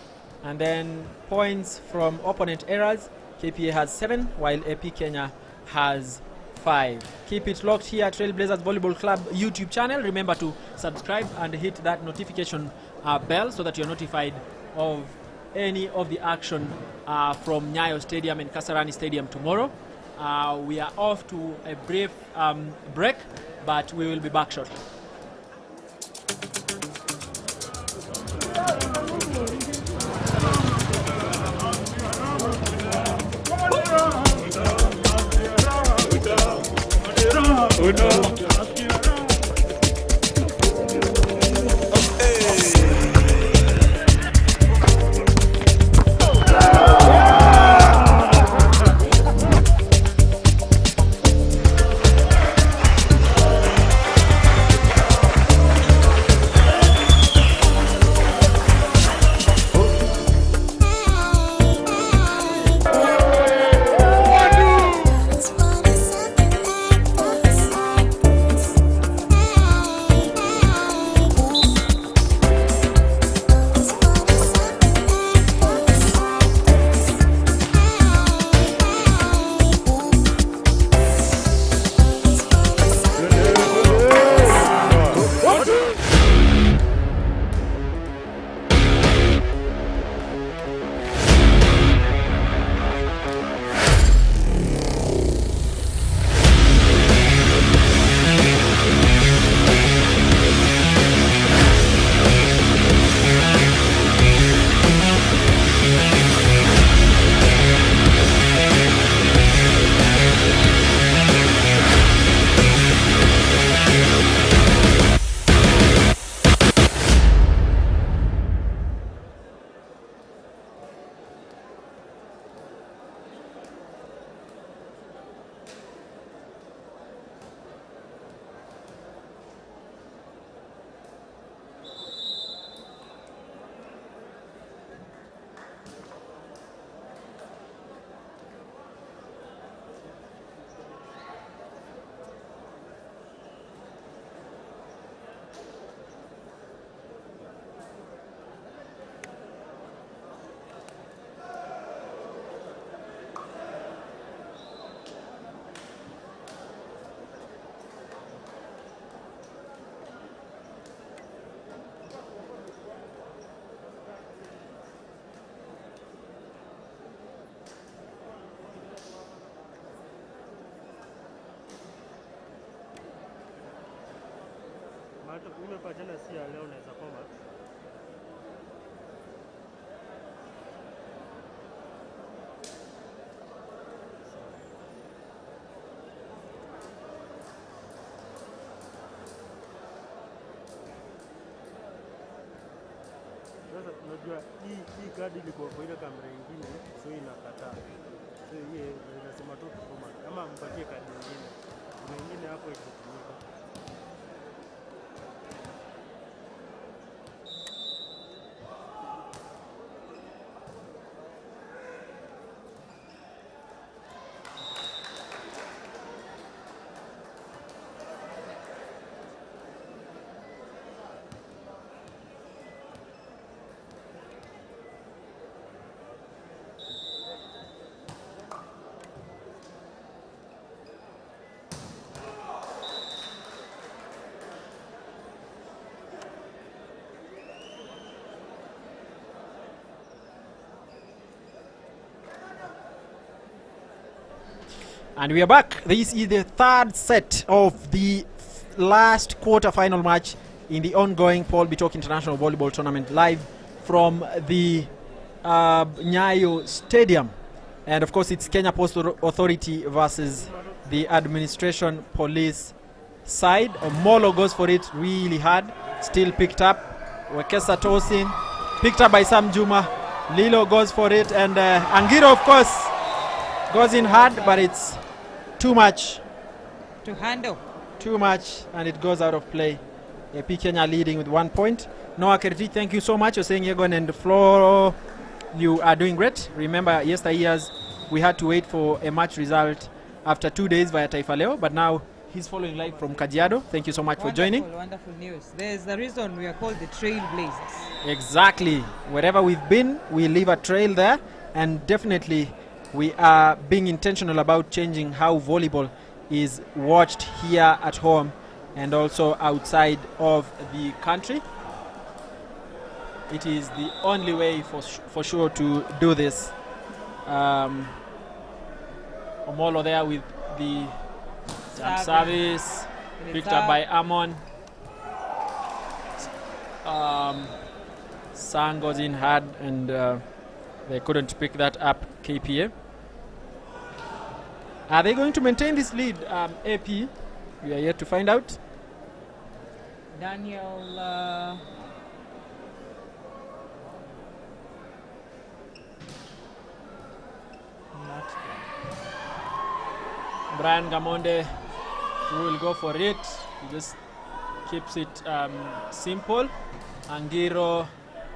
And then points from opponent errors. KPA has 7, while AP Kenya has 5. Keep it locked here at Trailblazers Volleyball Club YouTube channel. Remember to subscribe and hit that notification bell so that you're notified of any of the action from NYAYO Stadium and Kasarani Stadium tomorrow. We are off to a brief break, but we will be back shortly. hata umepatana si ya leo unaweza koma. Sasa unajua hii kadi ilikuwa kwa ile kamera nyingine, so inakataa. So yeye inasema tu koma kama mpatie kadi nyingine. Kuna nyingine hapo ikitumika. And we are back. This is the third set of the last quarter-final match in the ongoing BITOK International Volleyball Tournament, live from the NYAYO Stadium. And of course, it's Kenya Post Authority versus the administration police side. Molo goes for it really hard, still picked up. Wekesa tossing, picked up by Sam Juma. Lilo goes for it, and Angiro, of course, goes in hard, but it's too much to handle. Too much, and it goes out of play. AP Kenya leading with 1 point. Noah Kerti, thank you so much. You're saying Yegon and Flo, you are doing great. Remember, yesteryears we had to wait for a match result after 2 days via Taifa Leo, but now he's following live from Kajiado. Thank you so much for joining. Wonderful news. There's the reason we are called the Trailblazers. Exactly. Wherever we've been, we leave a trail there, and definitely we are being intentional about changing how volleyball is watched here at home and also outside of the country. It is the only way for sure to do this. Omolo there with the service, picked up by Amon. Sang goes in hard, and they couldn't pick that up, KPA. Are they going to maintain this lead, AP? We are yet to find out. Daniel Brian Gamonde will go for it. He just keeps it simple. Angiro,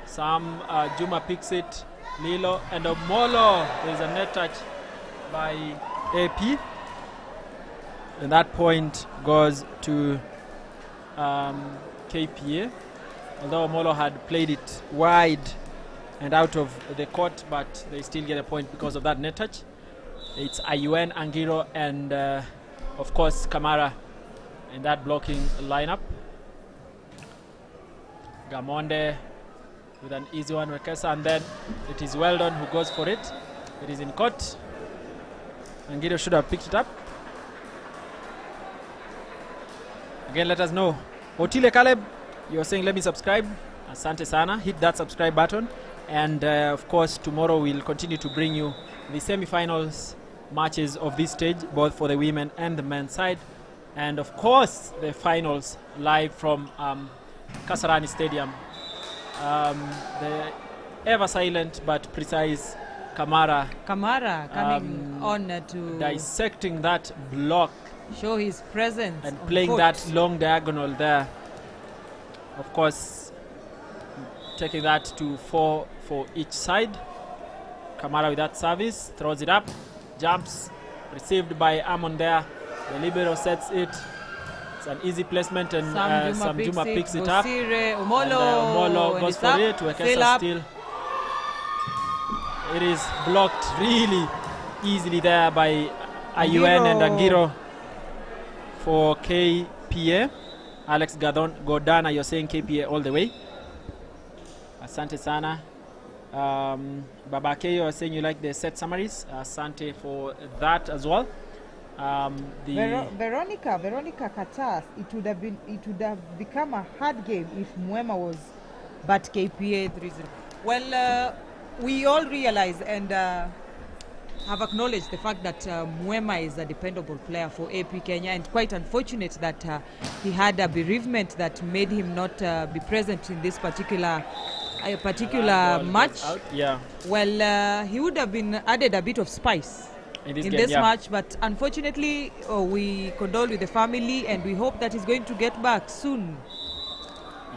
Sam Juma picks it. Lilo and Omolo. There's a net touch by AP. And that point goes to KPA. Although Omolo had played it wide and out of the court, but they still get a point because of that net touch. It's Ayuen, Angiro, and of course Kamara in that blocking lineup. Gamonde with an easy one, Wekesa, and then it is Weldon who goes for it. It is in court. Angiro should have picked it up. Again, let us know. Otile Caleb, you're saying let me subscribe. Asante sana. Hit that subscribe button. And of course, tomorrow we'll continue to bring you the semi-finals matches of this stage, both for the women and the men's side. And of course, the finals live from Kasarani Stadium. The ever silent but precise Kamara coming on to dissecting that block, show his presence and playing that long diagonal there. Of course, taking that to 4 for each side. Kamara with that service, throws it up, jumps, received by Amon there. The libero sets it. It's an easy placement, and Sam Juma picks it up. Omolo goes for it. Wekesa still. It is blocked really easily there by Ayuen and Angiro for KPA. Alex Godana, you're saying KPA all the way. Asante sana. Babakeyo, you're saying you like the set summaries. Asante for that as well. Veronica Katas, it would have become a hard game if Mwema was but KPA 3-0. Well, we all realize and have acknowledged the fact that Mwema is a dependable player for AP Kenya, and quite unfortunate that he had a bereavement that made him not be present in this particular match. Yeah. Well, he would have been added a bit of spice in this match, but unfortunately we condole with the family and we hope that he's going to get back soon.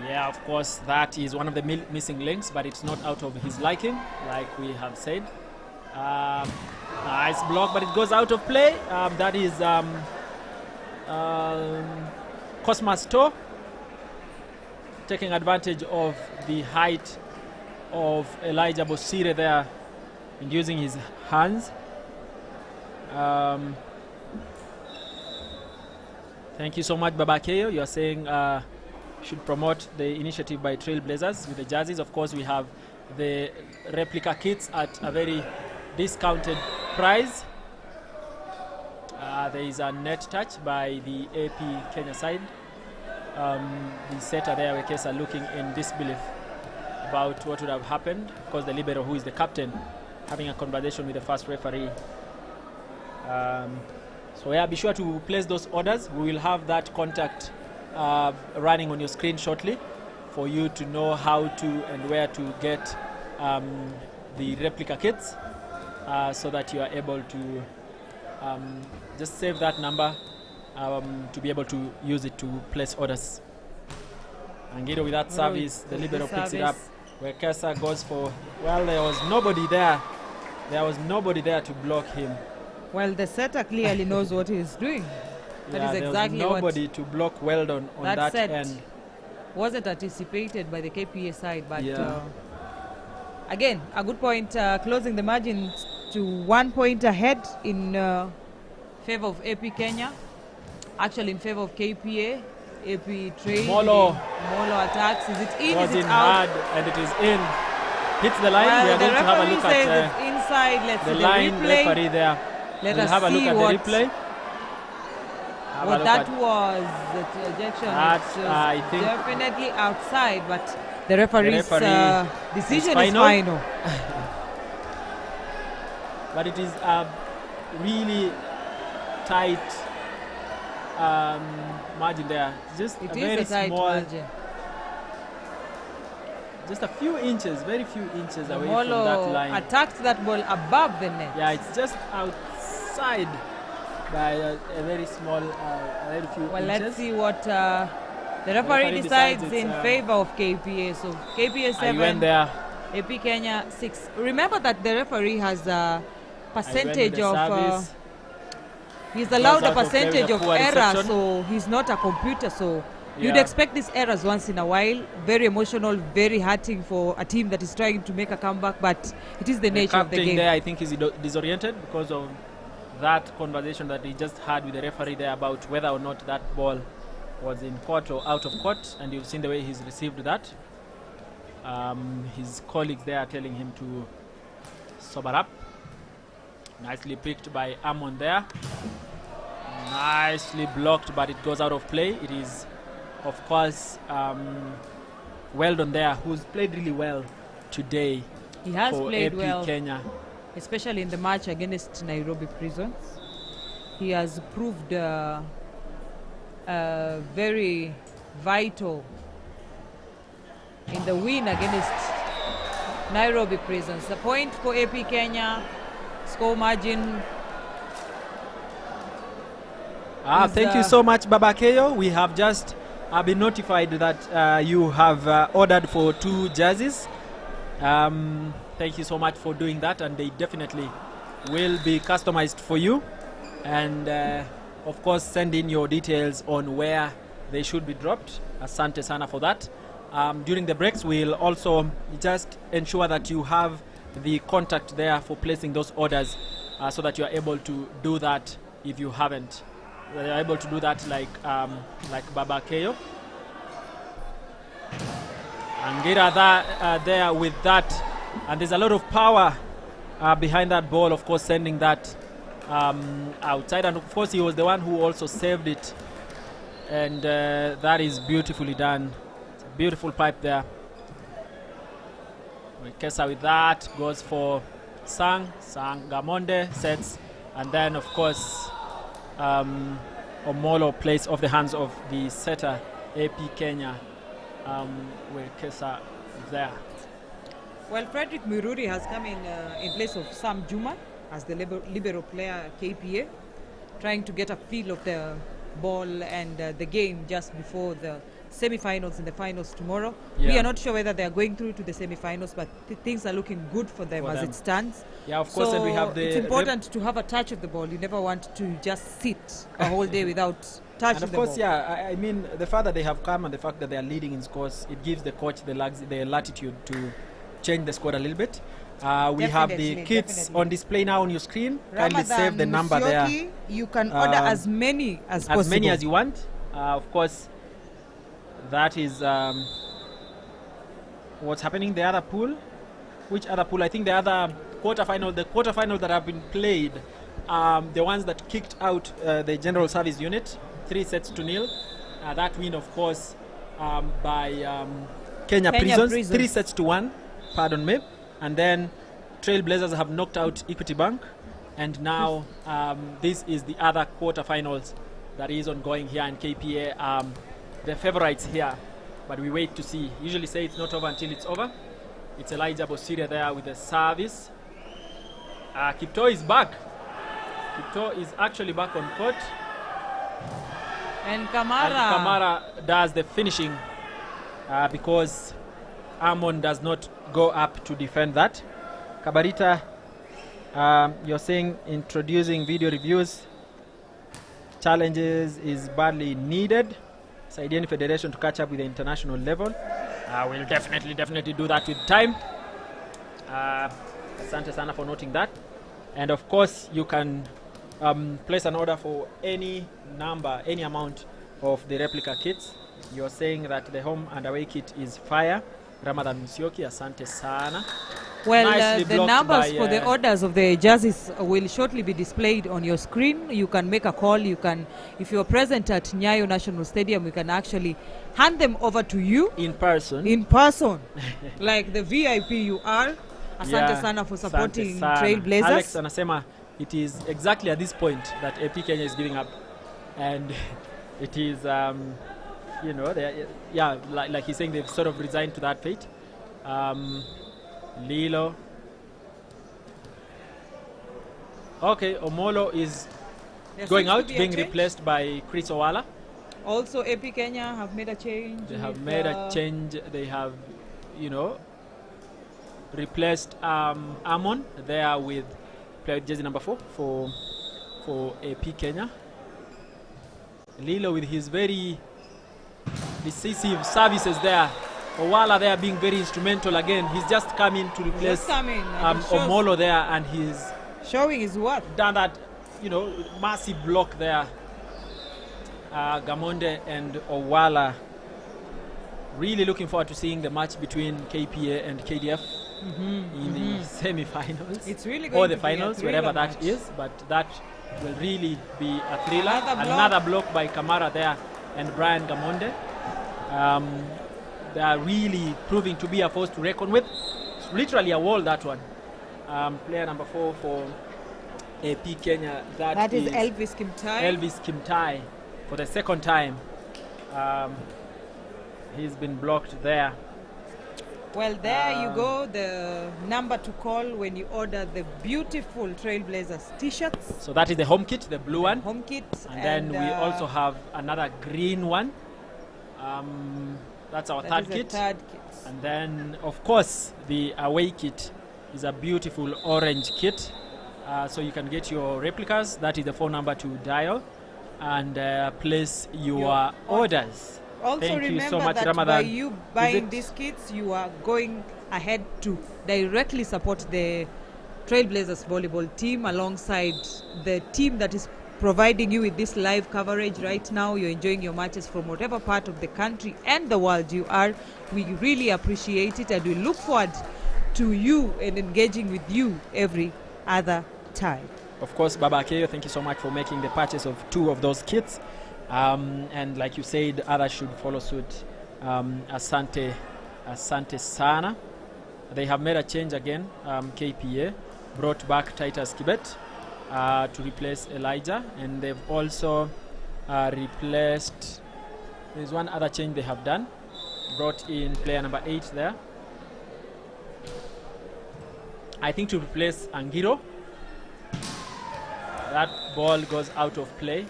Yeah, of course, that is one of the missing links, but it's not out of his liking, like we have said. Nice block, but it goes out of play. That is Cosmas Toe taking advantage of the height of Elijah Bosire there and using his hands. Thank you so much, Babakeyo. You are saying should promote the initiative by Trailblazers with the jerseys. Of course, we have the replica kits at a very discounted price. There is a net touch by the AP Kenya side. The setter there, Wekesa, looking in disbelief about what would have happened. Of course, the libero, who is the captain, having a conversation with the first referee. So yeah, be sure to place those orders. We will have that contact running on your screen shortly for you to know how to and where to get the replica kits, so that you are able to just save that number to be able to use it to place orders. Angiro with that service, the libero picks it up. Where Kesa goes for, well, there was nobody there. There was nobody there to block him. Well, the setter clearly knows what he's doing. That is exactly there was nobody to block Weldon on that end. Wasn't anticipated by the KPA side, but again, a good point, closing the margin to 1 point ahead in favor of AP Kenya. Actually, in favor of KPA. AP Trail. Molo attacks. Is it in? Was is it in out? hard, and it is in. Hits the line. Well, we are going to have a look at it's inside. Let's the see line the replay. referee there. Let we'll us have a look see at what the replay. What that was, the ejection. I think definitely outside, but the referee's decision is final. But it is a really tight margin there. Just it a is very a tight small margin. Just a few inches, very few inches away Molo from that line. Attacked that ball above the net. Yeah, it's just outside by a very small, very few inches. Well, let's see what the referee decides in favor of KPA. So KPA 7, went there. AP Kenya 6. Remember that the referee has a percentage of... he's allowed a percentage of error, so he's not a computer. So you'd expect these errors once in a while. Very emotional, very hurting for a team that is trying to make a comeback, but it is the nature of the game. There, I think, is disoriented because of that conversation that he just had with the referee there about whether or not that ball was in court or out of court, and you've seen the way he's received that. His colleagues there are telling him to sober up. Nicely picked by Amon there. Nicely blocked, but it goes out of play. It is, of course, Weldon there, who's played really well today. He has played AP well, Kenya, especially in the match against Nairobi Prisons. He has proved very vital in the win against Nairobi Prisons. A point for AP Kenya. Score margin. Thank you so much, Babakeyo. We have just been notified that you have ordered for 2 jerseys. Thank you so much for doing that, and they definitely will be customized for you. And of course, send in your details on where they should be dropped. Asante sana for that. During the breaks, we'll also just ensure that you have the contact there for placing those orders, so that you are able to do that if you haven't. They are able to do that like Babakeyo. Angira there with that, and there's a lot of power behind that ball, of course, sending that outside, and of course he was the one who also saved it, and that is beautifully done. It's a beautiful pipe there. Kesa with that goes for Sang Gamonde sets, and then of course Omolo plays off the hands of the setter AP Kenya, where Kesa is there. Well, Frederick Miruri has come in place of Sam Juma as the libero player KPA, trying to get a feel of the ball and the game just before the semi-finals and the finals tomorrow. Yeah. We are not sure whether they are going through to the semi-finals, but things are looking good for them as it stands. Yeah, of course, so and we have the... it's important to have a touch of the ball. You never want to just sit a whole day without touching and of the course, ball. yeah, I mean, the fact that they have come and the fact that they are leading in scores, it gives the coach the latitude to change the score a little bit. We have the kits on display now on your screen. Kindly save the number there. You can order as many as possible. As many as you want. Of course, that is what's happening. The other pool. Which other pool? I think the other quarterfinal. The quarterfinals that have been played, the ones that kicked out the general service unit, 3-0. That win, of course, by Kenya Prisons, 3-1. Pardon me. And then Trailblazers have knocked out Equity Bank, and now this is the other quarterfinals that is ongoing here in KPA. The favorites here, but we wait to see. Usually say it's not over until it's over. It's Elijah Bosire there with the service. Kipto is back. Kipto is actually back on court. And Kamara does the finishing because Amon does not go up to defend that. Kabarita, you're saying introducing video reviews challenges is badly needed. Saidian Federation to catch up with the international level. We'll definitely do that with time. Asante sana for noting that. And of course, you can place an order for any number, any amount of the replica kits. You're saying that the home and away kit is fire. Ramadan Musioki, asante sana. Well, the numbers for the orders of the jerseys will shortly be displayed on your screen. You can make a call. You can, if you're present at NYAYO National Stadium, we can actually hand them over to you in person. Like the VIP you are. Asante sana for supporting Trailblazers. Alex anasema it is exactly at this point that AP Kenya is giving up, and it is you know, like he's saying, they've sort of resigned to that fate. Lilo. Okay, Omolo is going out, being replaced by Chris Owala. Also, AP Kenya have made a change. They have made a change. They have, you know, replaced Amon there with player jersey number 4 for AP Kenya. Lilo with his very decisive services there. Owala there being very instrumental again. He's just come in to replace Omolo there, and he's showing his work. Done that, you know, massive block there. Gamonde and Owala. Really looking forward to seeing the match between KPA and KDF in the semi-finals. It's really going or the to finals, be a wherever match. that is. But that will really be a thriller. Another block by Kamara there and Brian Gamonde. They are really proving to be a force to reckon with. It's literally a wall, that one. Player number 4 for AP Kenya. That is Elvis Kimtai. Elvis Kimtai for the second time. He's been blocked there. Well, there you go, the number to call when you order the beautiful Trailblazers t-shirts. So that is the home kit, the blue one. Home kit. And then we also have another green one. That's our third kit. And then, of course, the away kit is a beautiful orange kit. So you can get your replicas. That is the phone number to dial and place your orders. Also Thank remember you so much, that Ramadan. by you buying these kits, you are going ahead to directly support the Trailblazers volleyball team alongside the team that is providing you with this live coverage right now. You're enjoying your matches from whatever part of the country and the world you are. We really appreciate it, and we look forward to you and engaging with you every other time. of course, Baba Akeyo, thank you so much for making the purchase of 2 of those kits. And like you said, others should follow suit. Asante sana. They have made a change again. KPA brought back Titus Kibet to replace Elijah, and they've also replaced. There's one other change they have done. Brought in player number 8 there. I think to replace Angiro. That ball goes out of play.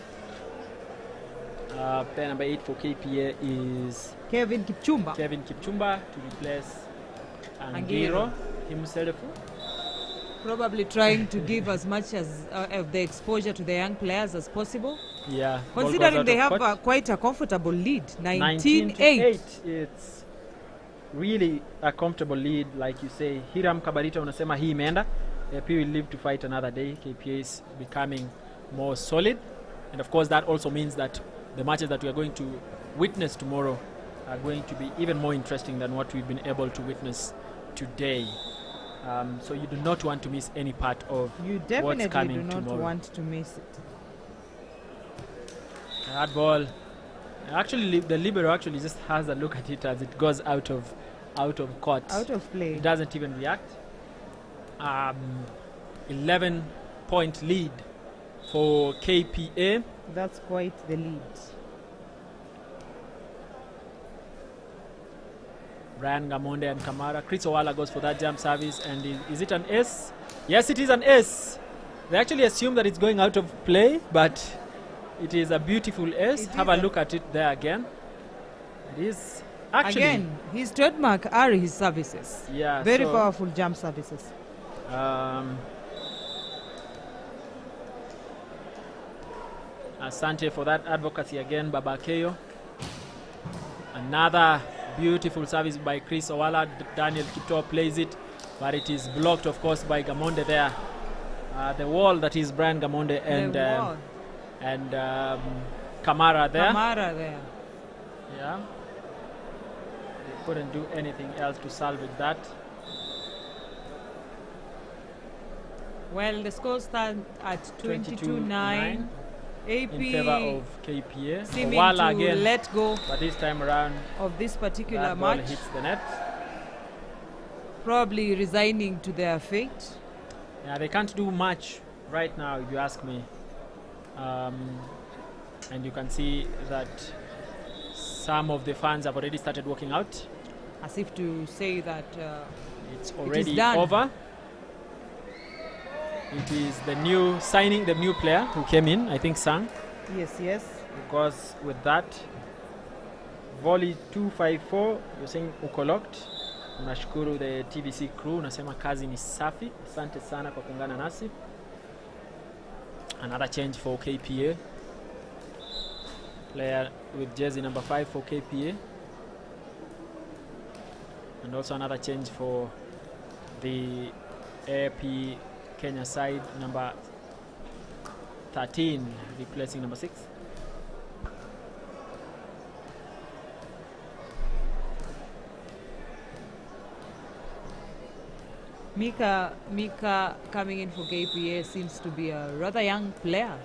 Player number 8 for KPA is Kevin Kipchumba to replace Angiro himself. Probably trying to give as much as of the exposure to the young players as possible. Yeah. Considering they have quite a comfortable lead, 19-8. It's really a comfortable lead, like you say. Hiram Kabarita unasema hii imeenda. AP will live to fight another day. KPA is becoming more solid, and of course that also means that the matches that we are going to witness tomorrow are going to be even more interesting than what we've been able to witness today. So you do not want to miss any part of what's coming do not tomorrow. want to miss it. That ball, actually the libero actually just has a look at it as it goes out of court. Out of play. It doesn't even react. 11-point lead for KPA. That's quite the lead. Brian Gamonde and Kamara. Chris Owala goes for that jump service, and is it an ace? Yes, it is an ace. They actually assume that it's going out of play, but it is a beautiful ace. Have a look at it there again. It is actually... Again, his trademark are his services. Yeah. Very powerful jump services. Asante for that advocacy again, Baba Akeyo. Another beautiful service by Chris Owala. Daniel Kipto plays it, but it is blocked, of course, by Gamonde there. The wall that is Brian Gamonde and Kamara there. Kamara there. Yeah. They couldn't do anything else to salvage that. Well, the score stands at 22-9. AP in favor of KPA. seeming Owala to again, let go but this time around of this particular that ball match. hits the net. Probably resigning to their fate. Yeah, they can't do much right now, if you ask me. And you can see that some of the fans have already started walking out. As if to say that It's already done. over. It is the new signing, the new player who came in, I think Sang. yes. Because with that, volley 254, you're saying uko locked. Unashukuru the TVC crew, unasema kazi ni safi. Asante sana kwa kuungana nasi. Another change for KPA. Player with jersey number 5 for KPA. And also another change for the AP Kenya side, number 13 replacing number 6. Mika coming in for KPA seems to be a rather young player.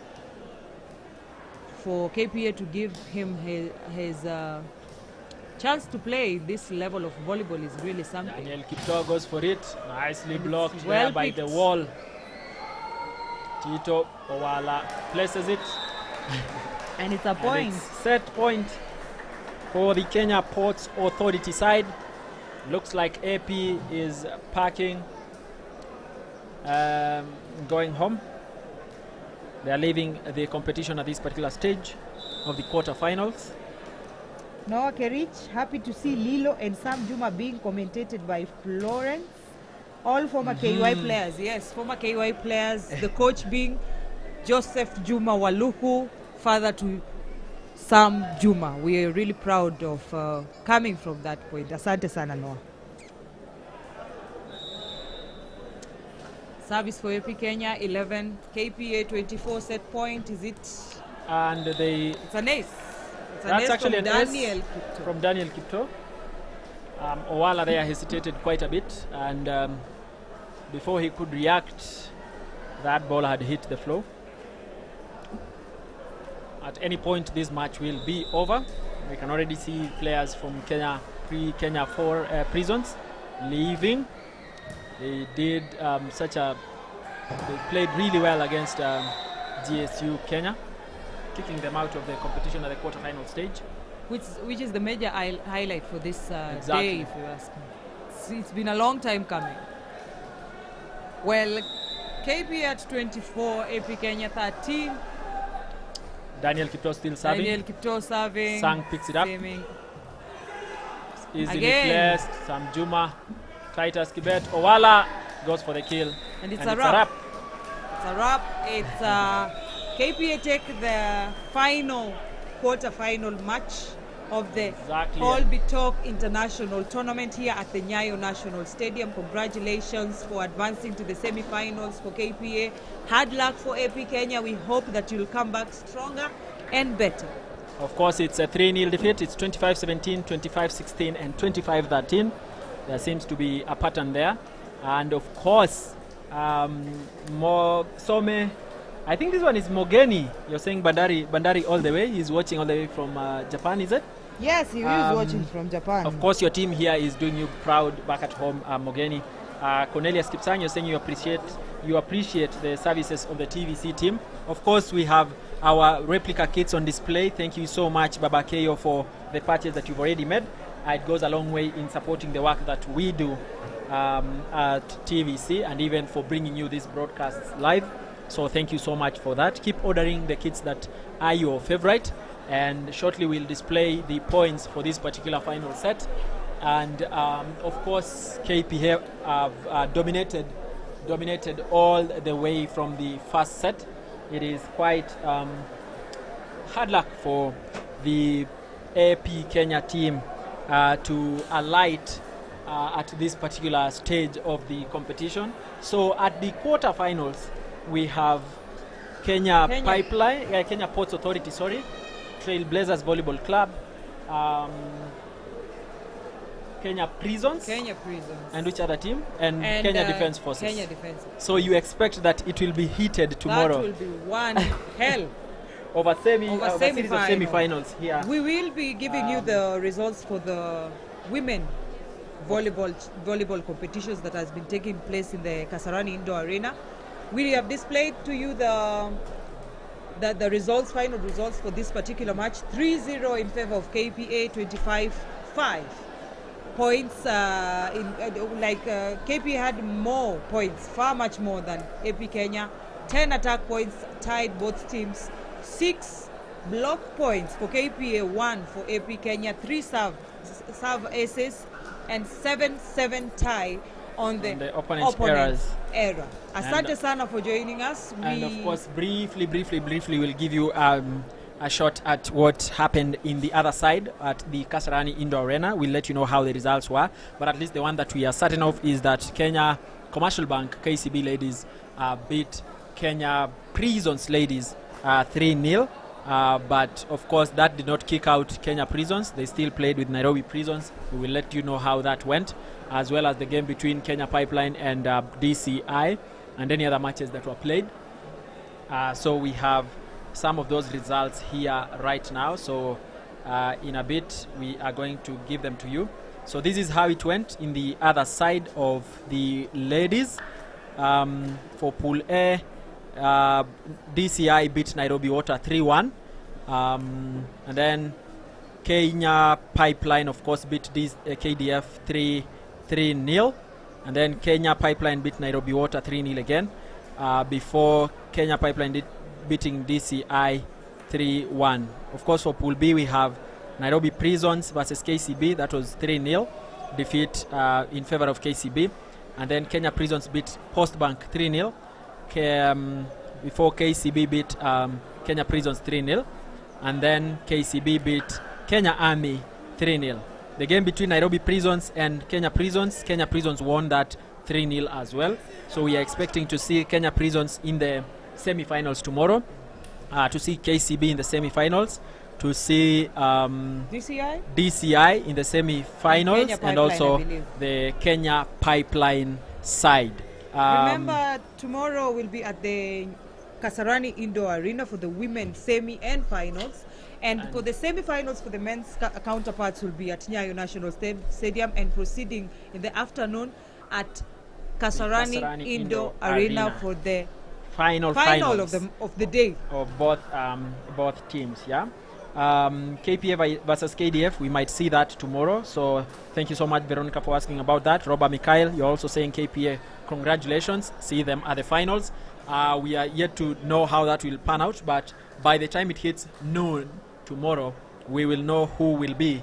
For KPA to give him his chance to play this level of volleyball is really something. Daniel Kipto goes for it. Nicely blocked well there by the wall. Tito Owala places it. And it's a point. It's set point for the Kenya Ports Authority side. Looks like AP is packing, going home. They are leaving the competition at this particular stage of the quarterfinals. Noah Kerich, happy to see Lilo and Sam Juma being commentated by Florence. All former KY players, yes, former KY players. The coach being Joseph Juma Waluku, father to Sam Juma. We are really proud of coming from that point. Asante sana Noah. Service for AP Kenya 11, KPA 24 set point. Is it? And they. It's an ace. That's actually an ace Kipto. from Daniel Kipto. Owala there hesitated quite a bit, and before he could react, that ball had hit the floor. At any point, this match will be over. We can already see players from Kenya, pre-Kenya 4 prisons leaving. They did they played really well against GSU Kenya, kicking them out of the competition at the quarterfinal stage. Which is the major highlight for this Exactly. day, if you ask me. It's been a long time coming. Well, KP at 24, AP Kenya 13. Daniel Kipto still serving. Daniel Kipto serving. Sang picks it up. Saving. Easily Again. placed. Sam Juma, Titus Kibet. Owala goes for the kill. And it's And a wrap. It's a wrap. It's KPA take the final quarter-final match of the Exactly. All BITOK International Tournament here at the NYAYO National Stadium. Congratulations for advancing to the semi-finals for KPA. Hard luck for AP Kenya. We hope that you'll come back stronger and better. Of course, it's a 3-0 defeat. It's 25-17, 25-16, and 25-13. There seems to be a pattern there. And of course, Some, I think this one is Mogeni. You're saying Bandari all the way. He's watching all the way from Japan, is it? Yes, he is watching from Japan. Of course, your team here is doing you proud back at home, Mogeni. Cornelius Kipsang, you're saying you appreciate the services of the TVC team. Of course, we have our replica kits on display. Thank you so much, Baba Keyo, for the purchase that you've already made. It goes a long way in supporting the work that we do at TVC, and even for bringing you these broadcasts live. So thank you so much for that. Keep ordering the kits that are your favorite, and shortly we'll display the points for this particular final set. And of course, KP have dominated all the way from the first set. It is quite hard luck for the AP Kenya team to alight at this particular stage of the competition. So at the quarterfinals, we have Kenya Ports Authority, Trailblazers Volleyball Club, Kenya Prisons, and which other team? And Kenya Defence Forces. So you expect that it will be heated tomorrow. That will be one hell. Over series of semi-finals here. We will be giving you the results for the women volleyball competitions that has been taking place in the Kasarani Indoor Arena. We have displayed to you the results, final results for this particular match. 3-0 in favor of KPA, 25-5 points. KPA had more points, far much more than AP Kenya. 10 attack points tied both teams. 6 block points for KPA, 1 for AP Kenya. 3 serve aces, and 7-7 tie on the opponent's error. Asante sana for joining us. And of course, briefly, we'll give you a shot at what happened in the other side at the Kasarani Indoor Arena. We'll let you know how the results were, but at least the one that we are certain of is that Kenya Commercial Bank, KCB ladies, beat Kenya Prisons ladies 3-0. But of course, that did not kick out Kenya Prisons. They still played with Nairobi Prisons. We will let you know how that went, as well as the game between Kenya Pipeline and DCI, and any other matches that were played. So we have some of those results here right now. So in a bit, we are going to give them to you. So this is how it went in the other side of the ladies. For Pool A, DCI beat Nairobi Water 3-1. And then Kenya Pipeline, of course, beat KDF 3-0. And then Kenya Pipeline beat Nairobi Water 3-0 again. Before Kenya Pipeline beating DCI 3-1. Of course, for Pool B, we have Nairobi Prisons versus KCB. That was 3-0 defeat in favor of KCB. And then Kenya Prisons beat Postbank 3-0. Before KCB beat Kenya Prisons 3-0. And then KCB beat Kenya Army 3-0. The game between Nairobi Prisons and Kenya Prisons won that 3-0 as well. So we are expecting to see Kenya Prisons in the semi-finals tomorrow, to see KCB in the semi-finals, to see DCI in the semi-finals, and also the Kenya Pipeline side Remember, tomorrow we'll be at the Kasarani Indoor Arena for the women's semi and finals. And for the semi-finals for the men's counterparts will be at NYAYO National Stadium and proceeding in the afternoon at Kasarani Indoor Arena for the final of the day of both teams. Yeah. Kpa versus KDF, we might see that tomorrow. So thank you so much, Veronica, for asking about that. Robert Mikhail, you're also saying KPA, congratulations. See them at the finals. We are yet to know how that will pan out, but by the time it hits noon tomorrow, we will know who will be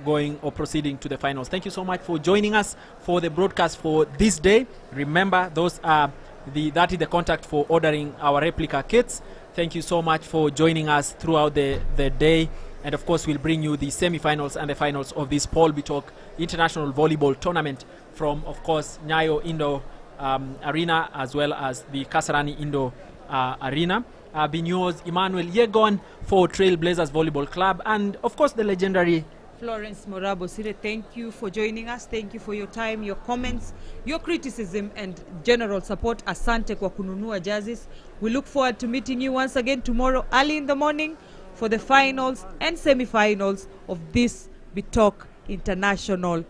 going or proceeding to the finals. Thank you so much for joining us for the broadcast for this day. Remember, those are that is the contact for ordering our replica kits. Thank you so much for joining us throughout the day. And of course, we'll bring you the semi-finals and the finals of this Paul BITOK International Volleyball Tournament from, of course, NYAYO Indoor Arena, as well as the Kasarani Indoor Arena. Been yours, Emmanuel Yegon for Trailblazers Volleyball Club, and of course the legendary Florence Morabo Sire. Thank you for joining us. Thank you for your time, your comments, your criticism, and general support. Asante kwa kununua jerseys. We look forward to meeting you once again tomorrow early in the morning for the finals and semi-finals of this BITOK International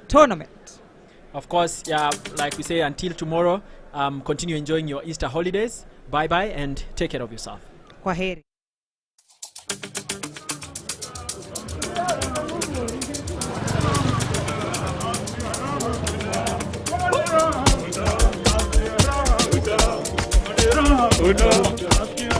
Tournament. Of course, yeah, like we say, until tomorrow, continue enjoying your Easter holidays. Bye-bye and take care of yourself. Kwaheri. Vs Ap Kenya.